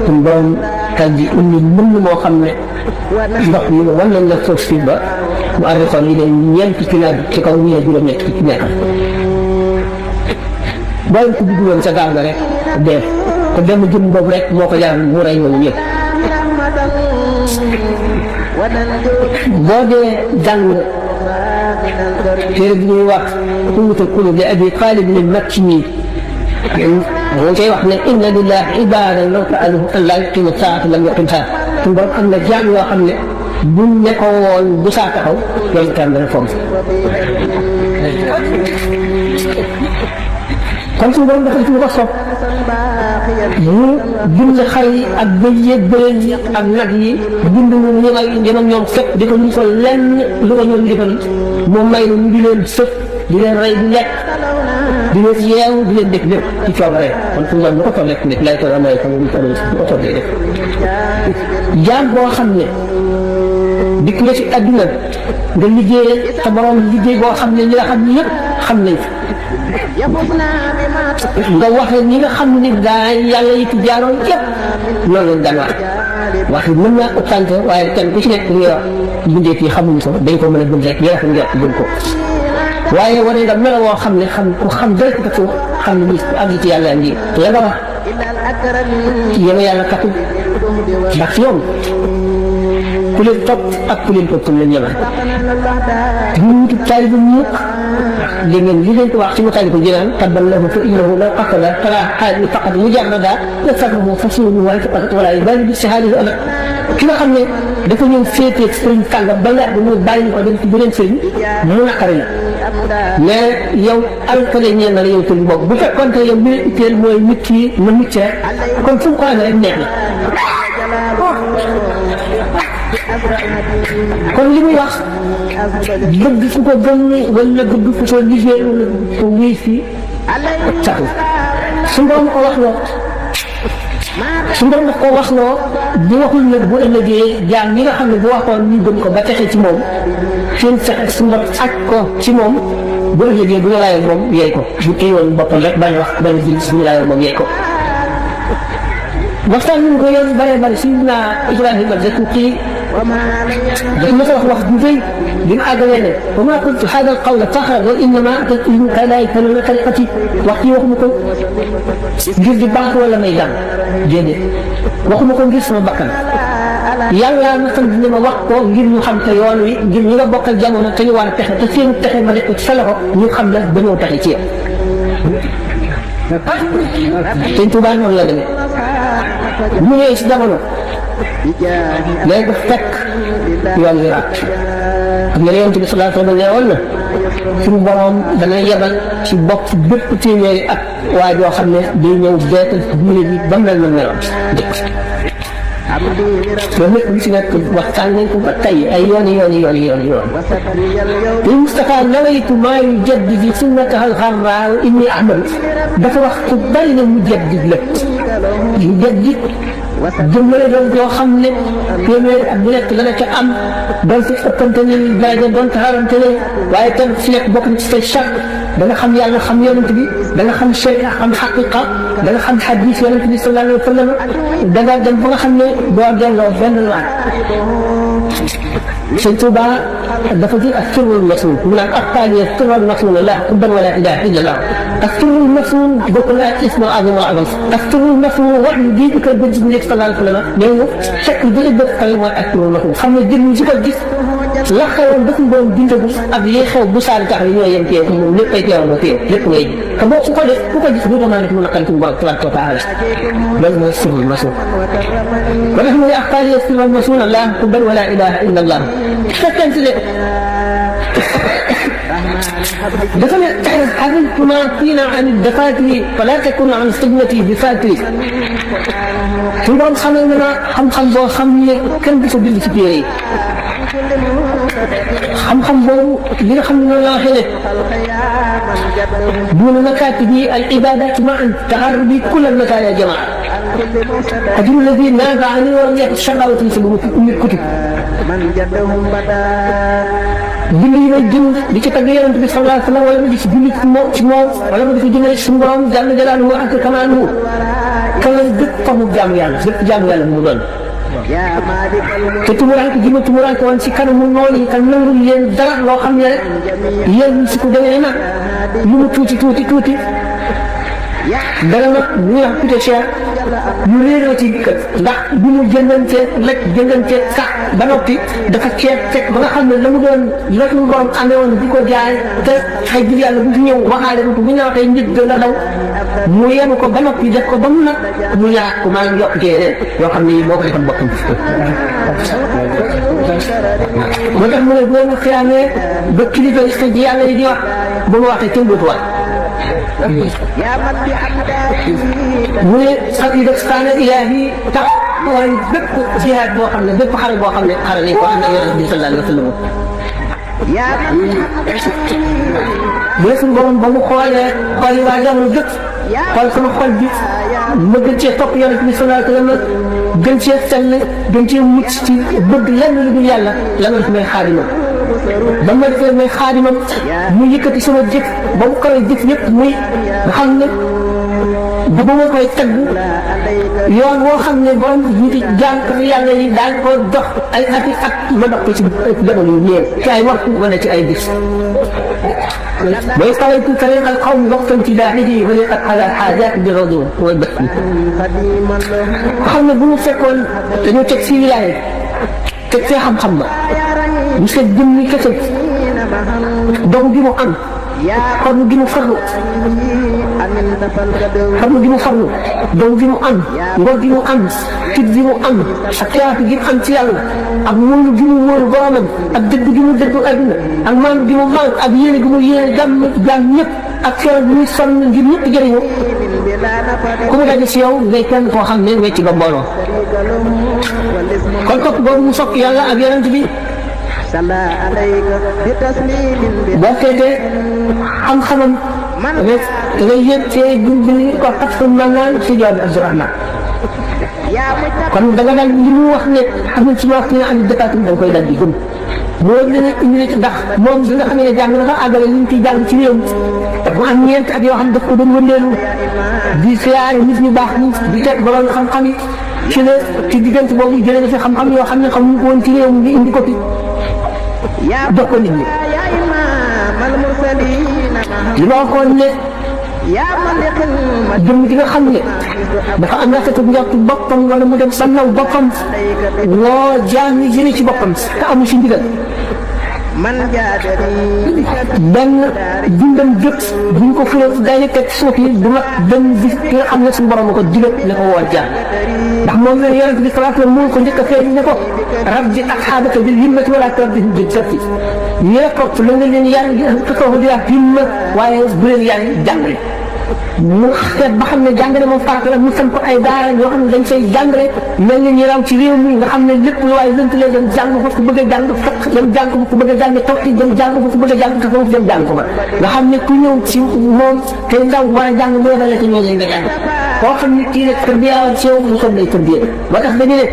Speaker 1: suñu borom kal di indi mën moo xam ne ndox yi wan nañ la suuf si ba mu arrikoon yi ne ñeenti kinaar ci kaw ñu ne juróom-ñett ci nekk booy ko dugg woon sa gaal ga rek dee te benn jëm boobu rek moo ko jaral mu rey ñoom ñëpp boo dee jàng téere bi ñuy wax quwwatul quluub li Abi Taalib al-Makki moo koy wax ne inna lillahi ibaadan law sa'aluhu an laa yuqiima saa'ata lam yuqim saa suñu borom am na jaam yoo xam ne buñ ne ko woon bu saa taxaw loolu itam dana foog kon suñu borom dafa def lu ko soob mu bind xar yi ak bëy yeeg bëleen yi ak nag yi bind mu ñem ak ñoom fekk di ko ñu ko lenn lu ko ñoom defal moom may nu ñu di leen sëf di leen rey di lekk di leen yeew di leen def lépp ci coobare kon suñu borom lu ko soob rek nit lay toll amay xam lu ko soob def jaam boo xam ne dikk nga ci àdduna nga liggéeyal sa borom liggéey boo xam ne ñi nga xam ne yëpp xam nañ nga waxe ñi nga xam ne daa yàlla yi ci jaaroon yëpp loolu lañ daan wax mën naa ëppante waaye kenn ku ci nekk li nga wax bindeef yi xamuñ ko dañ ko mën a gëm rek yéex a njort gëm ko waaye wane nga melo woo xam ne ku xam dara ko suuf xam ne àgg ci yàlla ngi la nga wax yéen a yàlla katu ndax yoon ku leen topp ak ku leen topp leen ñeme ñu wutu taalibe ñëpp li ngeen li leen ko wax ci Masaalikul Jinaan tabban lahu fa innahu law qatala fala xaali faqat mujarrada la sarrahu fasulu waaye faqat wala bàyyi bi si xaalis ëllëg ki nga xam ne dafa ñëw féetee sëriñ kàngam ba nga mu bàyyi ko dem ci beneen sëriñ mu naqari la mais yow alkale ñeel na la yow tëli boobu bu fekkoon te yow bi la itteel mooy nit ki na mucc rek kon fu mu ko amee rek neex na kon li muy wax bëgg fu ko gëm wala bëgg fu ko liggéey wala ko wéy fii taxul su ndoom ko wax loo su ndoom ko wax loo di waxul nag bu ëllëgee jaam ñi nga xam ne bu waxoon ñu gëm ko ba texe ci moom seen fexe su ndoom aj ko ci moom bu ëllëgee bu ñu laayal moom yeey ko bu téyewoon boppam rek bañ wax bañ jël bu ñu laayal moom yeey ko waxtaan ñu ko yoon bare bare si naa Ibrahima Dasuuqi dafa ma ko wax ju rëy bi mu àggalee ne wa maa qultu haadha al-qawla faxran wa innamaa ataytuka min tariiqati waxtu waxuma ko ngir di baax wala may daan déedéet waxuma ko ngir sama bakkan yàlla na xam ne ma wax ko ngir ñu xam te yoon wi ngir ñi nga bokkal jamono te ñu war a texe te seen texe ma def ko ci sa loxo ñu xam ne dañoo texe ci yow. Sëñ Tuubaa noonu la demee mu ñëwee si jamono léegi dafa fekk yoon wi raat xam nga Yonent bi sallallahu alayhi wa sallam ne woon na suñu borom dana yebal ci bopp bépp téeméeri at waa joo xam ne day ñëw beetal diine bi ba mel na meloon loolu lépp lu ci nekk waxtaan nañ ko ba tey ay yoon li Mustafa nawaytu maa yujaddidi sunnataha al-gharraa wa inni ahmad dafa wax ku bari na mujaddid la mujaddid jëmmale doon yoo xam ne téeméeri at bu nekk dana ca am doon fi ëppante ne daraja doon taxarante ne waaye tam fi nekk bokk na ci say chaq da nga xam yàlla xam yonent bi da nga xam sharia xam xaqiqa da nga xam xadis yonent bi sallallahu alayhi wa sallam da nga dem ba nga xam ne doo delloo benn laaj Sëñ Tuuba dafa di ak sirrul masuun mu naan ak taali sirrul masuun la xubban wala ilaha illa allah ak sirrul masuun bokk na ak ismu azam wa azam ak sirrul masuun wax ñu di ko bëgg ci nekk sallallahu alayhi wa sallam nee nga fekk bi bëgg xel mooy ak sirrul masuun xam ne jël ñu si ko gis la xewoon ba suñu borom bindagu ak yi xew bu saari tax yi ñoo yem tee moom lépp ay teewandoo téye lépp ngay ji te boo ku ko gis dootoo naa ne mu naqari suñu borom tabaraka wa taala loolu mooy sirrul masuun ba def mu ne ak taali sirrul masuun la xubban wala ilaha illa allah fekkente ne dafa ne xabiltu ma fiina an dafatiri fala takun an xidmati bi fatiri suñu borom xamal na xam-xam boo xam ne kenn du ko bind ci téere yi xam-xam boobu li nga xam ne noonu la waxee ne duna makaatibi al ibadat ma an taxarrubi kull al mataaya jamaa ajru alladi naafa'ani wa lam yakun shaqawatan fi kutub bind yi may jënd di ci tagg Yonent bi sallallahu alayhi wa sallam wala ma di ci julli ci moom wala ma di ko jëmale ci suñu borom jàll jalaaluhu wa azza kamaaluhu kala bépp forme jaamu yàlla bépp jaamu yàlla mu doon te tumuraanke gi ma tumuraanke woon ci kanamu noonu yi kan nangul leen dara loo xam ne rek yéen si ko demee nag lu mu tuuti dara nag ñu wax coûté cher ñu réeroo ci kër ndax bi mu jëndante lekk jëndante sax ba noppi dafa ceeb fekk ba nga xam ne la mu doon la suñu borom amee woon di ko jaay te xëy bi yàlla bu fi ñëw waxaale ko bu ñu la waxee njëg la daw mu yenu ko ba noppi def ko ba mu nag mu yaat ko maa ngi yokk téere yoo xam ne boo ko defoon bokkam ci moo tax mu ne boo ma xiyaamee ba kilifa yi yàlla yi di wax ba mu waxee kenn dootu wax mu ne sax yi def kaana ilaahi tax waaye bépp jihaad boo xam ne bépp xare boo xam ne xare nañ ko am na Yonent bi sallallahu alayhi wa sallam bu la suñu borom ba mu xoolee xool yi waa jamono jëkk xool sama xol bi ma gën cee topp yonent bi sallallahu alayhi wa sallam gën cee sell gën cee mucc ci bëgg lenn lu dul yàlla la nga def may xaadimam ba ma defee may xaadimam mu yëkkati sama jëf ba mu kawee jëf yëpp muy nga xam ne ba ma koy tagg yoon woo xam ne borom ñi jànkatu yàlla yi daañ ko dox ay ati at ma dox ko ci jamono yu néew ci ay waxtu wala ci ay bis ويستويت طريق القوم وقت امتداحه ولقد على الحاجات بالرجوع والبحث xam ne bu ñu fekkoon dañoo teg si wilaaya teg see xam-xam ba mu seet jëmmi kese dogu gi mu am farlu gi mu farlu farlu gi mu farlu dogu gi mu am ngor gi mu am tit gi mu am ak caatu gi mu am ci yàlla ak wóolu gi mu wóolu boromam ak dëgg gi mu dëggu adduna ak maanu gi mu maanu ak yéene gi mu yéene jàmm ñëpp ak coono bi muy sonn ngir ñëpp jëriñu ku mu daje si yow ngay kenn koo xam ne wecc nga mbooloo kon kooku boobu mu sokk yàlla ak yonent bi boo seetee xam-xamam rek da ngay yëg cee bind ko xatful manaan si jawab Abdurahman kon da nga daal li mu wax ne am na ci wax ne am dëkkaatu da nga koy daal di gëm moo leen indi ne ndax moom bi nga xam ne jàng dafa àggale li ñu ciy jàng ci réew mu am ñeent at yoo xam daf ko doon wëndeelu di siyaare nit ñu baax ñi di teg borom xam-xam yi ci la ci diggante boobu jëlee na fi xam-xam yoo xam ne xamuñu ko woon ci réew mi indi ko fi jox ko nit ñi li ma waxoon ne jëm gi nga xam ne dafa am rafetu njortu boppam wala mu dem sannaw boppam woo jaam ñi jëlee ci boppam te amu si ndigal benn dundam jot buñ ko fuyee day teg suuf yi du mat benn bis ki nga xam ne suñu borom ko digal la ko woo jaam ndax moom la yonent bi salaatu la moo ko njëkk a feeñ ne ko rabbi asxaabaka bil himmati wala tarbihim bil satti ñee topp la nga leen yar tasawuf di wax himma waaye bu leen yar jàngale mu seet ba xam ne jàngale moom farata la mu samp ay daara yoo xam ne dañ fay jàngale mel ni ñu raw ci réew mi nga xam ne lépp lu waaye lënt lee dem jàng fa ku bëgg a jàng fekk dem jàng fa ku bëgg a jàng tawxiid dem jàng fa ku bëgg a jàng tasawuf dem jàng ko ba nga xam ne ku ñëw ci moom te ndaw war a jàng mu yebale ci ñooñu nga jàng koo xam ne kii nag tërbiya ci yow mu xam lay tërbiya ba tax dañu ne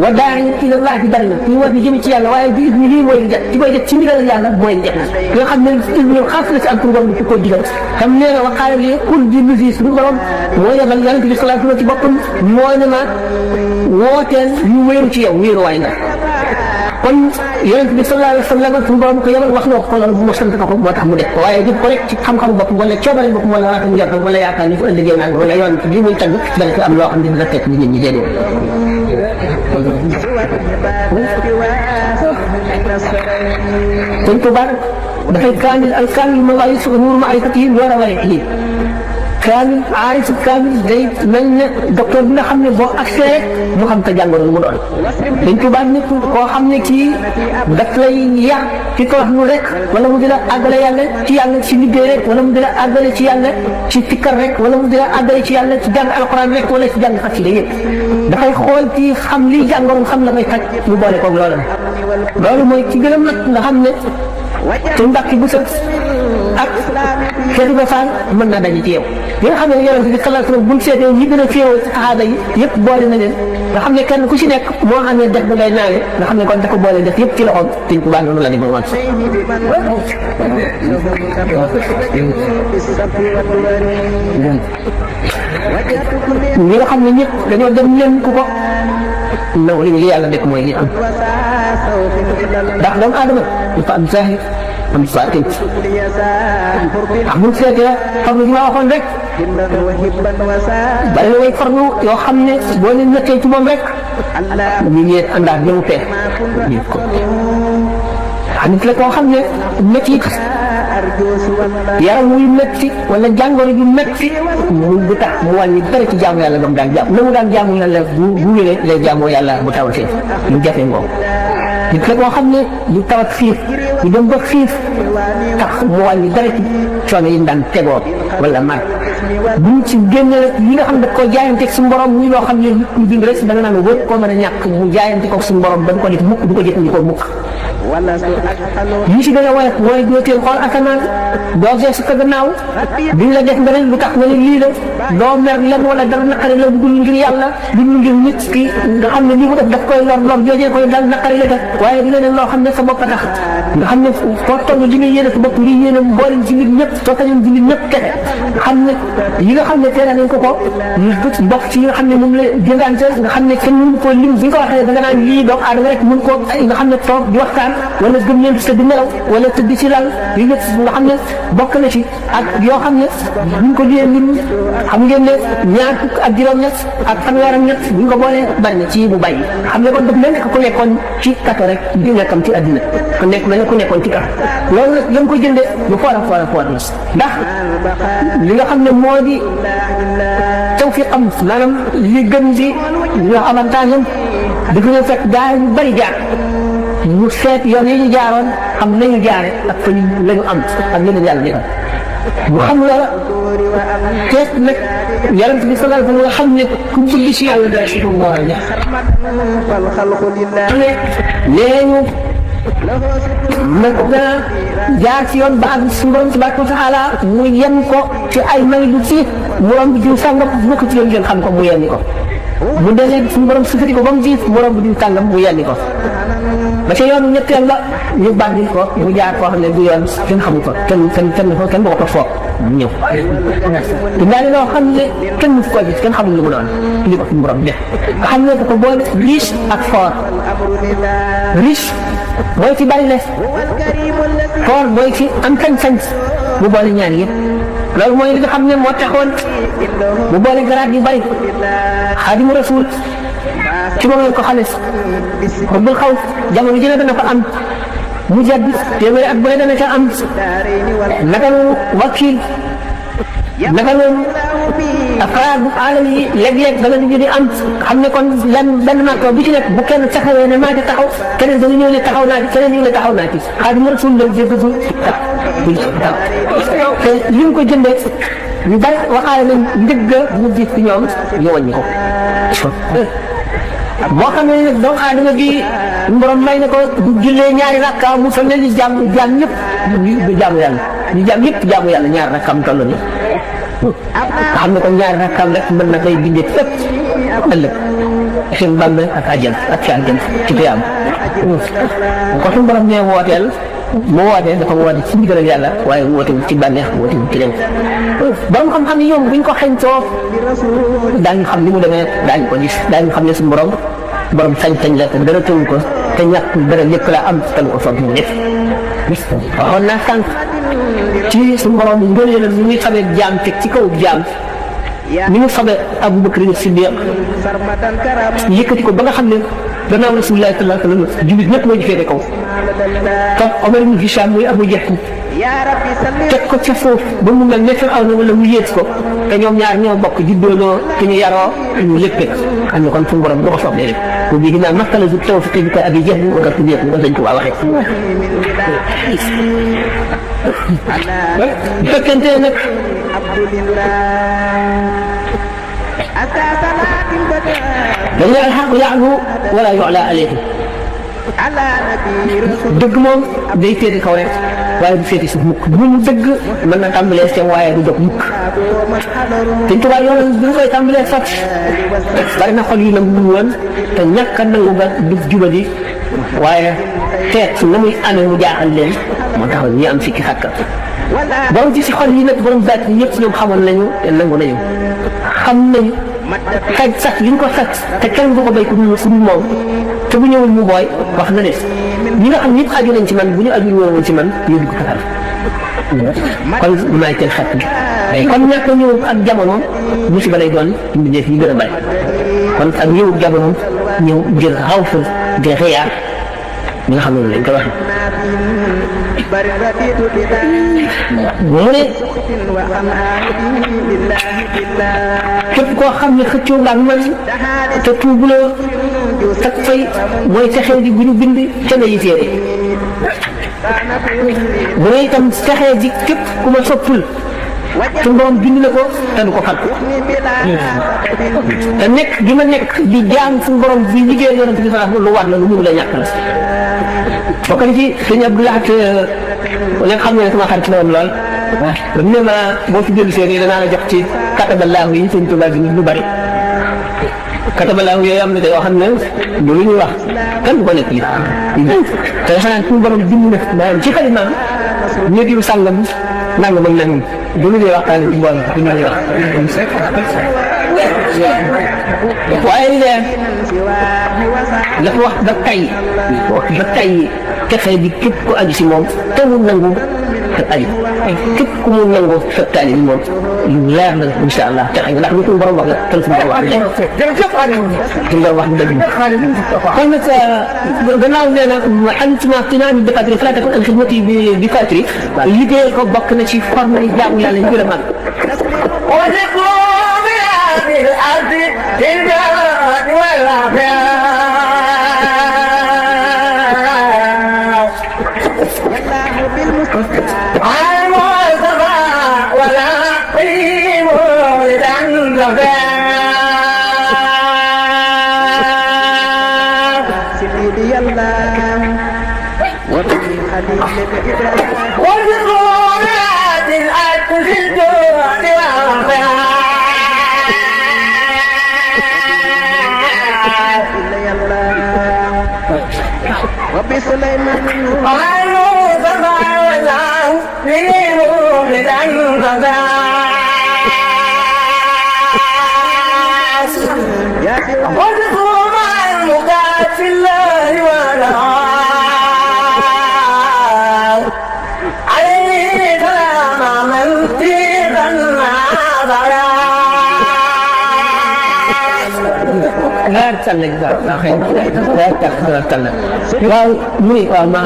Speaker 1: wa daari ila Allah bi bari na kii war di jëm ci yàlla waaye bi ni lii mooy njëkk ci koy def ci ndigal yàlla mooy njëkk na nga xam ne ñoom xaas na ci am pour borom ci ko digal xam ne wa qaala li kul bi nusi suñu borom moo yebal yonent bi sallallahu alayhi wa sallam ci boppam moo ne ma wooteel ñu wéeru ci yow wéeru waay nga kon yonent bi sallallahu alayhi wa sallam suñu borom ko yebal wax na ko loolu bu ma sant ko moo tax mu def ko waaye def ko rek ci xam-xamu boppam wala coobare boppam wala rafet njortam wala yaakaar ni fu ëllëgee naan wala yoon bi muy tagg dana ko am loo xam ne dina fekk nit ñi déedéet sëñ Tuubaa dafay kaamil al kaamil ma waaye su nuuru maarifatihi wa rawaayatihi kaamil aarif kaamil day mel ne docteur bi nga xam ne boo accès rek mu xam te jàngoro lu mu doon sëñ Tuubaa nit koo xam ne kii daf lay yar ci toroxlu rek wala mu di la àggale yàlla ci yàlla ci liggéey rek wala mu di la àggale ci yàlla ci tikkar rek wala mu di la àggale ci yàlla ci jàng alxuraan rek wala ci jàng xasida yëpp dafay xool ci xam lii jàngoro xam la koy faj mu boole koog loola loolu mooy ci gën a mat nga xam ne te mbàkki bu sëg ak Cheikh Ibra Fall mën naa daje ci yow bi nga xam ne yonent bi sallallahu alayhi wa sallam buñ seetee ñi gën a féewoo ci saxaaba yi yëpp boole na leen nga xam ne kenn ku ci nekk moo xam ne def da ngay naane nga xam ne kon dafa boole def yëpp ci loxoom Sëñ Tuubaa noonu la di moom ñi nga xam ne ñëpp dañoo dem leen ku ko naw li yàlla def mooy li am ndax doomu aadama dafa am zahir am baatin ndax buñ seetee farlu gi ma waxoon rek bari na way farlu yoo xam ne boo leen nekkee ci moom rek ñu ngi àndaat ñëw fee ñu ko nit la koo xam ne métti yaram wuy métti wala jàngoro ju métti mu bu tax mu wàññi dara ci jaamu yàlla ba mu daan jaamu na mu daan jaamu yàlla bu wéree lay jaamoo yàlla bu tawatee lu jafe ngoo nit la koo xam ne lu tawat xiif ñu dem ba xiif tax mu wàññi dara ci coono yi mu daan tegoo wala mar bu ñu ci génne rek yi nga xam ne daf ko jaayanteeg suñu borom muy loo xam ne nit ñu bind rek da nga naan wër koo mën a ñàkk mu jaayante ko suñu borom ba du ko def mukk du ko jëfandikoo mukk yi si gën a woyof mooy doo teel xool asamaan doo geesu ko gannaaw duñ la def nga ne lu tax nga ne lii la doo mer lenn wala dara naqari la dul ngir yàlla dul ngir nit ki nga xam ne lii mu def daf koy lor joojee koy dal naqari la def waaye dina ne loo xam ne sa bopp a tax nga xam ne foo toll li nga yéene sa bopp ngi yéene mboolem ci nit ñëpp soo sañoon ci nit ñëpp texe xam ne yi nga xam ne tere nañ ko bokk ci yi nga xam ne moom la jëngante nga xam ne kenn mënu ko lim bi nga ko waxee da nga naan lii doomu aadama rek mën koo nga xam ne toog di waxtaan wala gëm leen tëdd nelaw wala tëdd ci lal yi nga xam ne bokk na ci ak yoo xam ne buñ ko dee lim xam ngeen ne ñaar fukk ak juróom-ñett ak fanweer ak ñett buñ ko boolee bari na ci bu bàyyi xam ne kon daf mel ne ku nekkoon ci kato rek di nekkam ci àddina ku nekk mel ne ku nekkoon ci kato loolu nag la nga ko jëndee lu foor la ndax li nga xam ne moo di taw fi am maanaam li gën di li nga avantage am di ko fekk gaa yu bari jaar mu seet yoon yi ñu jaaroon xam nañu jaare ak fa ñu la ñu am ak leneen yàlla defal bu xam loola teet nag yonent bi sallallahu alayhi wa sallam nga xam ne ku bëgg si yàlla dara si ko moo war a ñax nee ñu nag dana jaar ci yoon ba ak suñu borom tabaaraka wa taala mu yem ko ci ay may lu ci mu romb jiw sàngam bu ko ci yoon ngeen xam ko mu yenni ko mu demee suñu borom sufati ko ba mu jiif mu romb jiw sàngam mu yenni ko ba ca yoonu ñetteel la ñu bàndil ko mu jaar koo xam ne du yoon kenn xamu ko kenn boo ko foog mu ñëw dinaa ne loo xam ne kenn mu ko gis kenn xamul lu mu doon li ko suñu borom def nga xam ne dafa boole riche ak fort riche mooy ci bari les fort mooy ci am sañ-sañ mu boole ñaar yëpp loolu mooy li nga xam ne moo taxoon mu boole garaat yu bari Xaadimu Rasuul ci moom lañ ko xale bul xaw jamono ji ne dana ko am mu jàdd téeméeri at bu ne dana ca am naka noonu wakiil naka noonu afraad alal yi léeg-léeg dana ñu di am xam ne kon benn marto bi ci nekk bu kenn taxawee ne maa ci taxaw keneen dañu ñëw ne taxaw naa ci keneen ñëw ne taxaw naa ci Xaadimu Rasuul la jéggatul te li mu ko jëndee ñu bari waxaale nañ njëgg mu gis ci ñoom ñu wàññi ko boo xam ne nag doomu aadama bi borom may na ko du jullee ñaari rakka mu toll ne ni jaam ñëpp du jaamu yàlla ñu jaam ñëpp jaamu yàlla ñaari rakkaam toll ni nga xam ne kon ñaari rakkaam rek mën na koy bindee fépp ëllëg seen bàmme ak àjjan ak ci àjjan ci tuyaam ko suñu borom ne wooteel mu wootee dafa woote ci ndigalal yàlla waaye wootewul ci bànneex wootewul ci leen borom xam-xam yi ñoom buñ ko xeñtoo daañu xam ni mu demee daañu ko gis daañu xam ne suñu borom sañ-sañ la te dara tënk ko te ñàkkul dara lépp la am te lu ko soog mu def waxoon naa sànq ci suñu borom ngëneelam ni muy xamee jaam teg ci kaw jaam ni mu xamee Abu Bakr Siddiq yëkkati ko ba nga xam ne gannaaw Rasulullah sallallahu alayhi wa sallam jullit ñëpp moo jëfee kaw kon Omar ibn Hisham muy Abu Jahl teg ko ca foofu ba mu mel ne Firawna wala mu yéet ko te ñoom ñaar ñoo bokk juddoonoo te ñu yaroo ñu lépp xam ne kon suñu borom du ko soob dee ko bii ginnaaw masala du tawfiq bi ko Abi Jahl wa ko Siddiq ko dañ ko waa waxee bu fekkente nag dañ ne alxaqu ya'lu wala yu'la alayhi dëgg moom day féete kaw rek waaye du féete suuf mukk bu mu dëgg mën na tàmbalee seen waaye du dog mukk te tubaab yoon bi nga koy tàmbalee sax bari na xol yu nangu woon te ñàkk a nangu ba du jubadi waaye teet na muy amee mu jaaxal leen moo tax ñu am fikki xàkka borom ci si xol yi nag borom baat yi yëpp ñoom xamoon nañu te nangu nañu xam nañu xaj sax li ñu ko sax te kenn du ko béy ku dul moom te bu ñëwul mu booy wax na ne ñi nga xam ñëpp aju nañ ci man bu ñu aju woon ci man ñu dugg ko kon maay teel xet gi kon ñàkk a ñëw ak jamono musiba lay doon mbindeef yi gën a bari kon ak ñëw jamono ñëw jël xaw fa di xiyaar ñi nga xam ne lañ ko waxee mu ne képp koo xam ne xëccoo nga ak man te tuubuloo tak fay mooy texee di bu ñu bind ca na yi téere mu ne itam texee di képp ku ma soppul suñu borom bind na ko te du ko fàtte te nekk gi ma nekk di jaam suñu borom bi liggéeyal yonent bi sallallahu lu war la lu mënu la ñàkk la bokk na ci sëñ Abdoulaye wala xam nga ne sama xarit la woon lool ba mu ne ma boo fi dellu seen yi danaa la jox ci katabalaahu yi sëñ Tuubaa bi lu bari katabalaahu yooyu am na yoo xam ne lu ñuy wax kan du ko nekk li te xanaa suñu borom bind na maanaam ci xalimaam ne diw sàngam nangam ak nangam du lu ñuy waxtaane ci mbooloo du ñu wax waaye dafa wax ba tey texe bi képp ku aju si moom te mu nangu sa aju képp ku mu nangu sa taali bi moom lu leer la incha allah texe nga ndax lu suñu borom wax la te suñu borom wax suñu borom wax dëgg kon nag gannaaw nee na antima tinaami bi qadri fala takun an xidmati bi qadri liggéey ko bokk na ci forme yi jaamu yàlla ñu gën a mag waaw mu ni waaw ma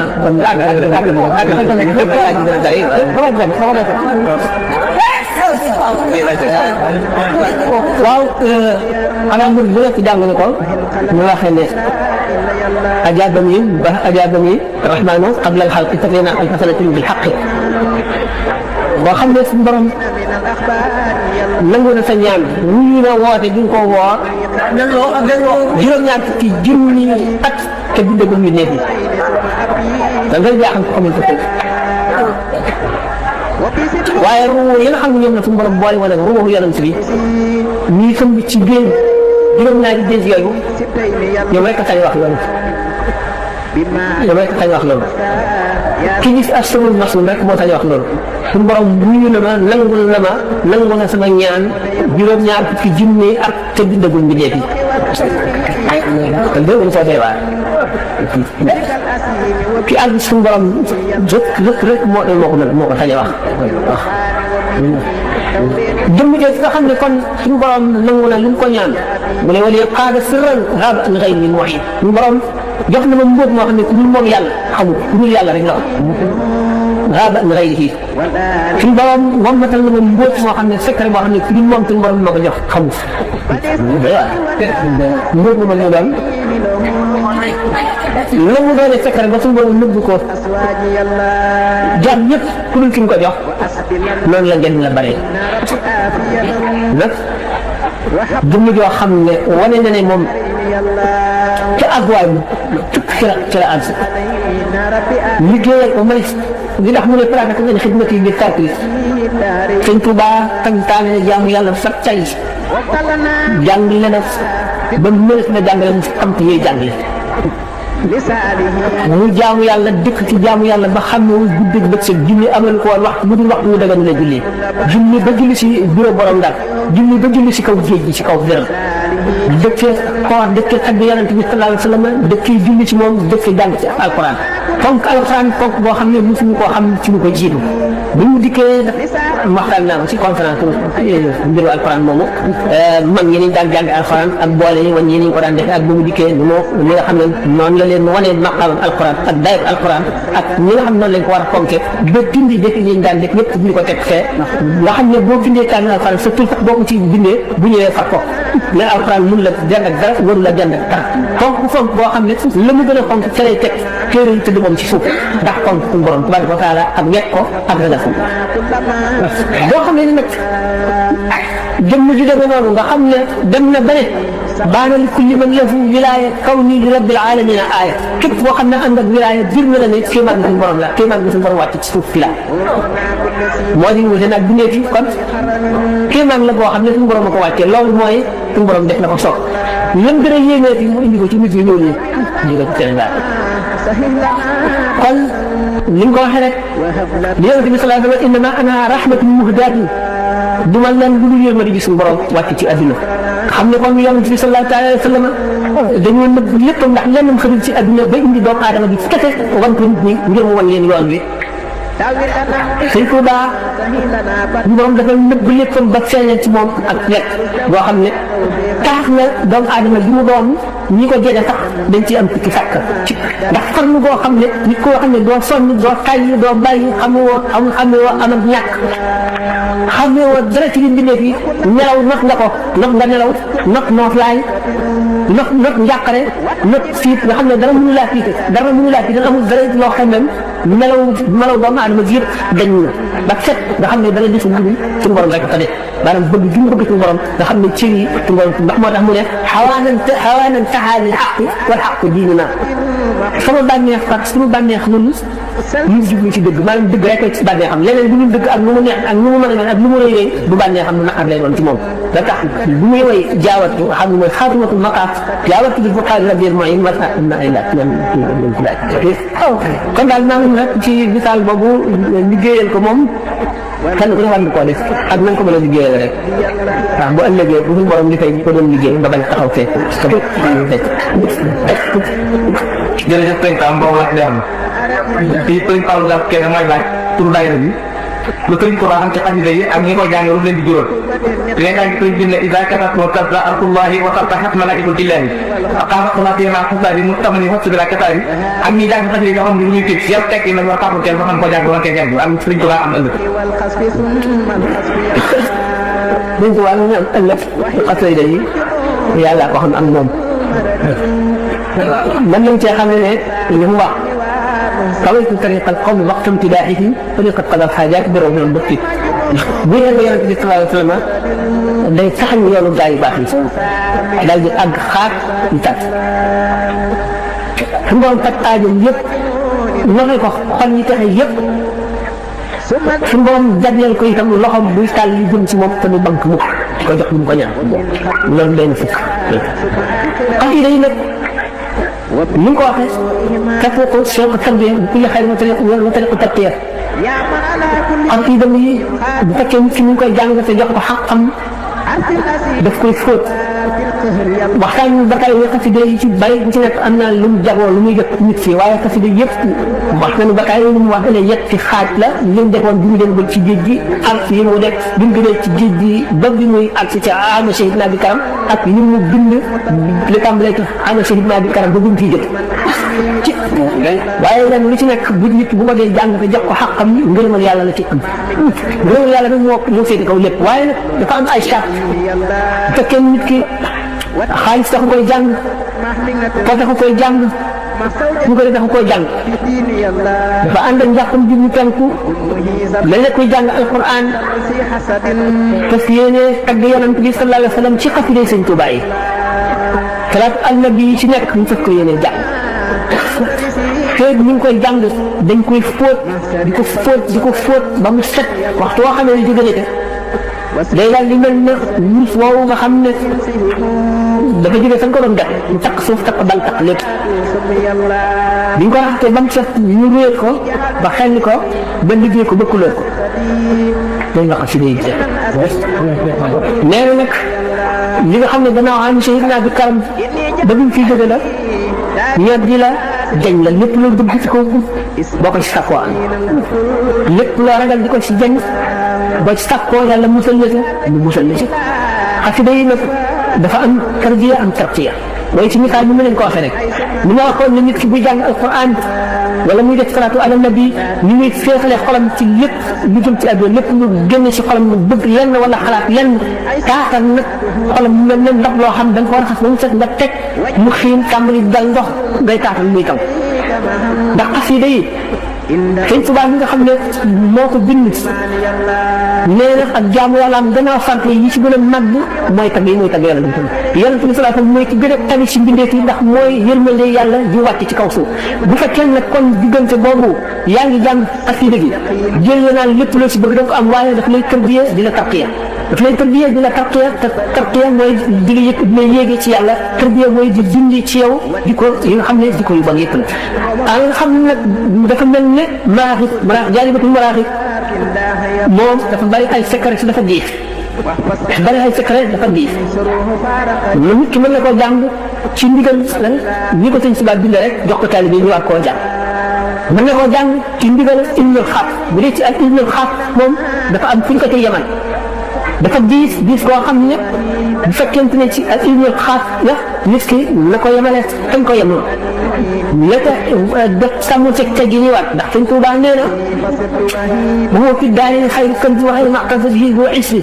Speaker 1: waaw xanaa mbir bu nekk jàng na ko ñu waxee ne ajaabani rahmaanu qabla al-xalqi tafiina alfa sanatin bil xaqi boo xam ne suñu borom nangu na sa ñaan wuyu na woote duñ ko woor juróom-ñaar fukki junni at te bindagul ñu nekk da ngay jaaxal ko xamante ko waaye ruux yi nga xam ne ñoom la suñu borom boole wala ruuxu yonent bi ñuy sëmb ci géej juróom-ñaari géej yooyu ñoom rek a sañ wax loolu ñoom rek a sañ wax loolu ki gis asrul masum rek moo sañ wax loolu suñu borom wuyu na ma nangu na sama ñaan juróom-ñaar fukki junni ak te bindagul mbindeef yi kon dégg nga soo dee waar ki àgg suñu borom rek moo ko sañ a wax jëmm jooju nga xam ne kon suñu borom nangu na lu mu ko ñaan mu ne wala qaada sirran raaba an ghayri min muhit suñu borom jox na ma mbóot moo xam ne ku dul moom yàlla xamul ku dul yàlla rek la raaba an ghayrihi suñu borom wammatal na ma mbóot moo xam ne secret moo xam ne ku dul moom suñu borom moo ko jox xamul mbóot mu ma ñu doon la mu doone secret ba suñu borom nëbb ko jaam ñëpp ku dul ki mu ko jox noonu la njëriñ la bare nag jëmm joo xam ne wane na ne moom ca àgguwaay bi ci la àgg liggéeyal ko may li tax mu ne pratique nga ne xidmati bi kàttan Sëñ Tuubaa tantaane ne jaamu yàlla sax cay jàngale na ba mënees na jàngale mu xam te yooyu jàngale mu jaamu yàlla dëkk ci jaamu yàlla ba xam ne guddeeg bët set julli amal ko woon waxtu bu dul waxtu mu dagan la julli julli ba julli si bureau borom daal julli ba julli si kaw géej gi si kaw dërëm dëkkee koor dëkkee tagg yonent bi sallallahu alayhi wa sallam dëkkee julli ci moom dëkkee jàng ci alquran fonk alquran fonk boo xam ne mosuñu koo xam ci lu ko jiitu bu ñu dikkee waxtaan naa ko ci conférence mbiru alquran moomu mag ñi daan jàng alquran ak boole yi wan ñi ko daan defee ak bu mu dikkee li nga xam ne noonu la leen wane maqaamam alquran ak dayoo alquran ak ñi nga xam noonu lañ ko war a fonke ba dindi dëkk yi ñu daan def ñëpp ñu ko teg fee nga xam ne boo bindee kaamil alquran sa tur sax boo ko ci bindee bu ñëwee fat ko mais alxuraan mun la jàng ak dara waru la jàng ak dara fonk boo xam ne la mu gën a fonk ca lay teg téere yi tëdd moom ci suuf ndax fonk suñu borom tabaraka wa taala ak wekk ko ak ragal ko boo xam ne nag jëmm ji demee noonu nga xam ne dem na ba ne baana li kulli man lahu wilaaya kawni li rabbil alamina aaya képp boo xam ne ànd ak wilaaya bir na la ne kéemaan bi suñu borom la kéemaan bi suñu borom wàcc ci suuf fi la moo di wute nag bindee fi kon kéemaan la boo xam ne suñu borom a ko wàccee loolu mooy suñu borom def na ko soog lam gën a yéemee fi mu indi ko ci nit yi ñooñu ñu ko ci Sénégal kon ni nga ko waxee rek li Yonent bi sallallahu alayhi wa sallam innama ana rahmatun muhdatun du ma leen lu dul yërmande gi suñu borom wàcc ci àdduna xam ne kon Yonent bi sallallahu alayhi wa sallam dañoo nëbb lépp ndax lenn xëjul ci àdduna ba indi doomu aadama bi kese wan ko nit ñi ngir mu wan leen yoon wi Sëñ Tuubaa ñu borom dafa nëbb léppam ba feeñal ci moom ak lekk boo xam ne tax na doomu aadama bi mu doon ñi ko jege sax dañ ciy am tukki sàkk ci ndax farlu boo xam ne nit koo xam ne doo sonn doo tàyyi doo bàyyi xamewoo am ak ñàkk xamewoo dara ci li mbindeef yi nelaw not nga ko not nga nelaw not nooflaay not njàqare not fiit nga xam ne dara mënu laa fiite amul dara loo xam ne melaw doomu aadama bi yëpp dañ na ba set nga xam ne dara desul lu dul suñu borom rek ko def maanaam bëgg gi mu bëgg suñu borom nga xam ne cër yi suñu borom ndax moo tax mu ne xawaanan taxaa lil xaqi wal xaqu diinuna sama bànneex sax suñu bànneex ñun ñu jublu ci dëgg maanaam dëgg rek ci bànneexam leneen bu dul dëgg ak nu mu neex ak nu mu mën a mel ak nu mu rëy bu bànneexam nu naqar lay doon ci moom da tax bu muy woy jaawatu xam ne mooy xaatimatul maqaaf jaawatu bi buqaari rabbil mu'in masa na ay laaj kon daal naa ngi nag ci misaal boobu liggéeyal ko moom kenn ku ne war na koo def ak nañ ko mën a liggéeyal rek waaw bu ëllëgee bu suñu borom li fay ko doon liggéey nga bañ a taxaw fee
Speaker 2: jërëjëf sëñ Tall mboobu la leer na fii sëñ Tall daal kenn mooy laaj turu daayira bi lu sëñ Tuubaa xam ci xasida yi ak ñi ko jàng lu leen di jural léegi nag sëñ bi ne ida katatoo tabda alqullahi wa tartaxat malaikul illahi aqamatulati ma xasadi mu tamani xas bila katari ak ñi jàng xasida yi nga xam ne lu ñuy tëj yar tekki nag war taxul kenn ba xam ko jàng wala kenn jàng am sëñ Tuubaa am ëllëg
Speaker 1: sëñ Tuubaa ñu am ëllëg xasida yi yàlla ko xam am moom mën nañ cee xam ne li mu wax قويت طريق القوم وقت امتداحه طريقة قضاء الحاجات برغم من البطيء bu ñu yonent bi sallallahu alayhi wa sallam day saxañ yoonu gaa yu baax yi daal di àgg xaar ñu tàgg su mboom faj aajo yëpp noxee ko xol ñi texe yëpp su mboom jagleel ko itam loxom buy tàll li jëm ci moom te du banque mukk di ko jox lu mu ko ñaan loolu day na fukk xasida yi nag ni nga ko waxee kafoo ko soo ko tarbiyee bu kulli xayr wa tariqu tarqiya ak itam yi bu fekkee nit ki ñu ngi koy jàng te jox ko xam-xam daf koy fóot waxtaan yu ba tey xasida yi ci bari bu ci nekk am na lu mu jagoo lu muy jot nit ki waaye xasida yëpp wax nañu ba tey lu mu wax ne yetti xaaj la li mu defoon bi mu dem ba ci géej gi ak yi mu def bi mu gënee ci géej gi ba bi muy àgg ci ama shahidna bi karam ak yi mu bind li tàmbalee ci ama shahidna bi karam ba bu mu fiy jot ci waaye ren lu ci nekk bu nit bu ko dee jàng te jox ko xaqam ngërëmal yàlla la ci am ngërëmal yàlla nag moo féete kaw lépp waaye nag dafa am ay charte bu fekkee nit ki xaalis taxu koy jàng ko taxu koy jàng ñu ko def taxu koy jàng dafa ànd ak njàqam ji ñu penku mel ne koy jàng alquran fas yéene tagg yonent bi sallallahu alayhi wa sallam ci xasida Sëñ Tuubaa yi salaatu annabi yi ci nekk ñu fas ko yéene jàng te ñu ngi koy jàng dañ koy fóot di ko fóot ba mu set waxtu woo xam ne li ci gën a day daal di mel ne wurus woowu nga xam ne dafa jógee fa nga ko doon def mu takk suuf takk bal takk lépp bi ñu ko raxatee ba mu set ñu réer ko ba xelli ko ba liggéey ko ba couleur ko loolu la xasida yi def nee na nag li nga xam ne danaa am shahidna bi karam ba bi mu fiy jóge la ñor di la jañ la lépp loo dugg ci kaw boo ko ci sakkoo am lépp loo ragal di ko ci jañ boo ci sakkoo yàlla musal la ci mu musal la ci xasida yi nag dafa am tarbiya am tarqiya mooy ci misaal bi mu leen ko waxee rek ni ma waxoon ne nit ki buy jàng alquran wala muy def salaatu ala nabi ni muy féexalee xolam ci lépp lu jëm ci àdduna lépp lu génn ci xolam mu bëgg lenn wala xalaat lenn taatal nag xolam mu mel ne ndab loo xam da nga ko war a xas ba mu set nga teg mu xiin tàmbali dal ndox ngay taatal muy taw ndax xasida yi sëñ Tuubaa mi nga xam ne moo ko bind nee na ak jaamu yàlla am gannaaw sant yi ci gën a màgg mooy tagg yi mooy tagg yàlla yonent bi sallallahu alayhi wasallam mooy ki gën a tali ci mbindeef yi ndax mooy yërmande yàlla di wàcc ci kaw suuf bu fekkee nag kon diggante boobu yaa ngi jàng xasida gi jël naa lépp loo ci bëgg da nga ko am waaye daf lay tërbiya di la tarqiya daf lay tërbiya di la tarqiya te tarqiya mooy di la yëg di la yéegee ci yàlla tërbiya mooy di dindi ci yow di ko yi nga xam ne di ko yu bon yëpp la nga xam ne nag dafa mel ne maraaxib jaalibatul maraaxib moom dafa bari ay secret dafa diis bari ay secret dafa diis lu nit ki mën na koo jàng ci ndigal lan ñi ko sëñ Tuubaa bind rek jox ko taalibe ñu war koo jàng mën na koo jàng ci ndigal ilmul xaaf bu dee ci ak ilmul xaaf moom dafa am fu ñu ko ci yemal dafa diis koo xam ne bu fekkente ne ci ak ilmul xaaf la nit ki na ko yemale fañ ko yemal la ca def sàmm ci gi ñëwaat ndax sëñ Tuubaa nee na bu ma fi daaneel xëy na kan bi waxee maqasa bi boo isbi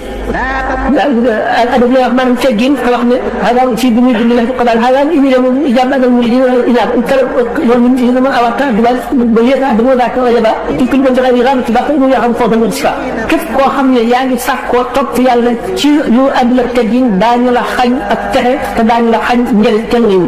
Speaker 1: al adab lay wax maanaam teggin te wax ne xaaral ci bi muy bind la ko daal xaaral imi dem ijab adal mu di inaab kala loolu ñu dama awata dubal ba yéeta dama daa ko wajaba ci kulli man joxe ram ci baax mu yaa xam foofu nga ci fa képp koo xam ne yaa ngi sàkkoo topp yàlla ci yu àdduna teggin daañu la xañ ak texe te daañu la xañ njëriñ kenn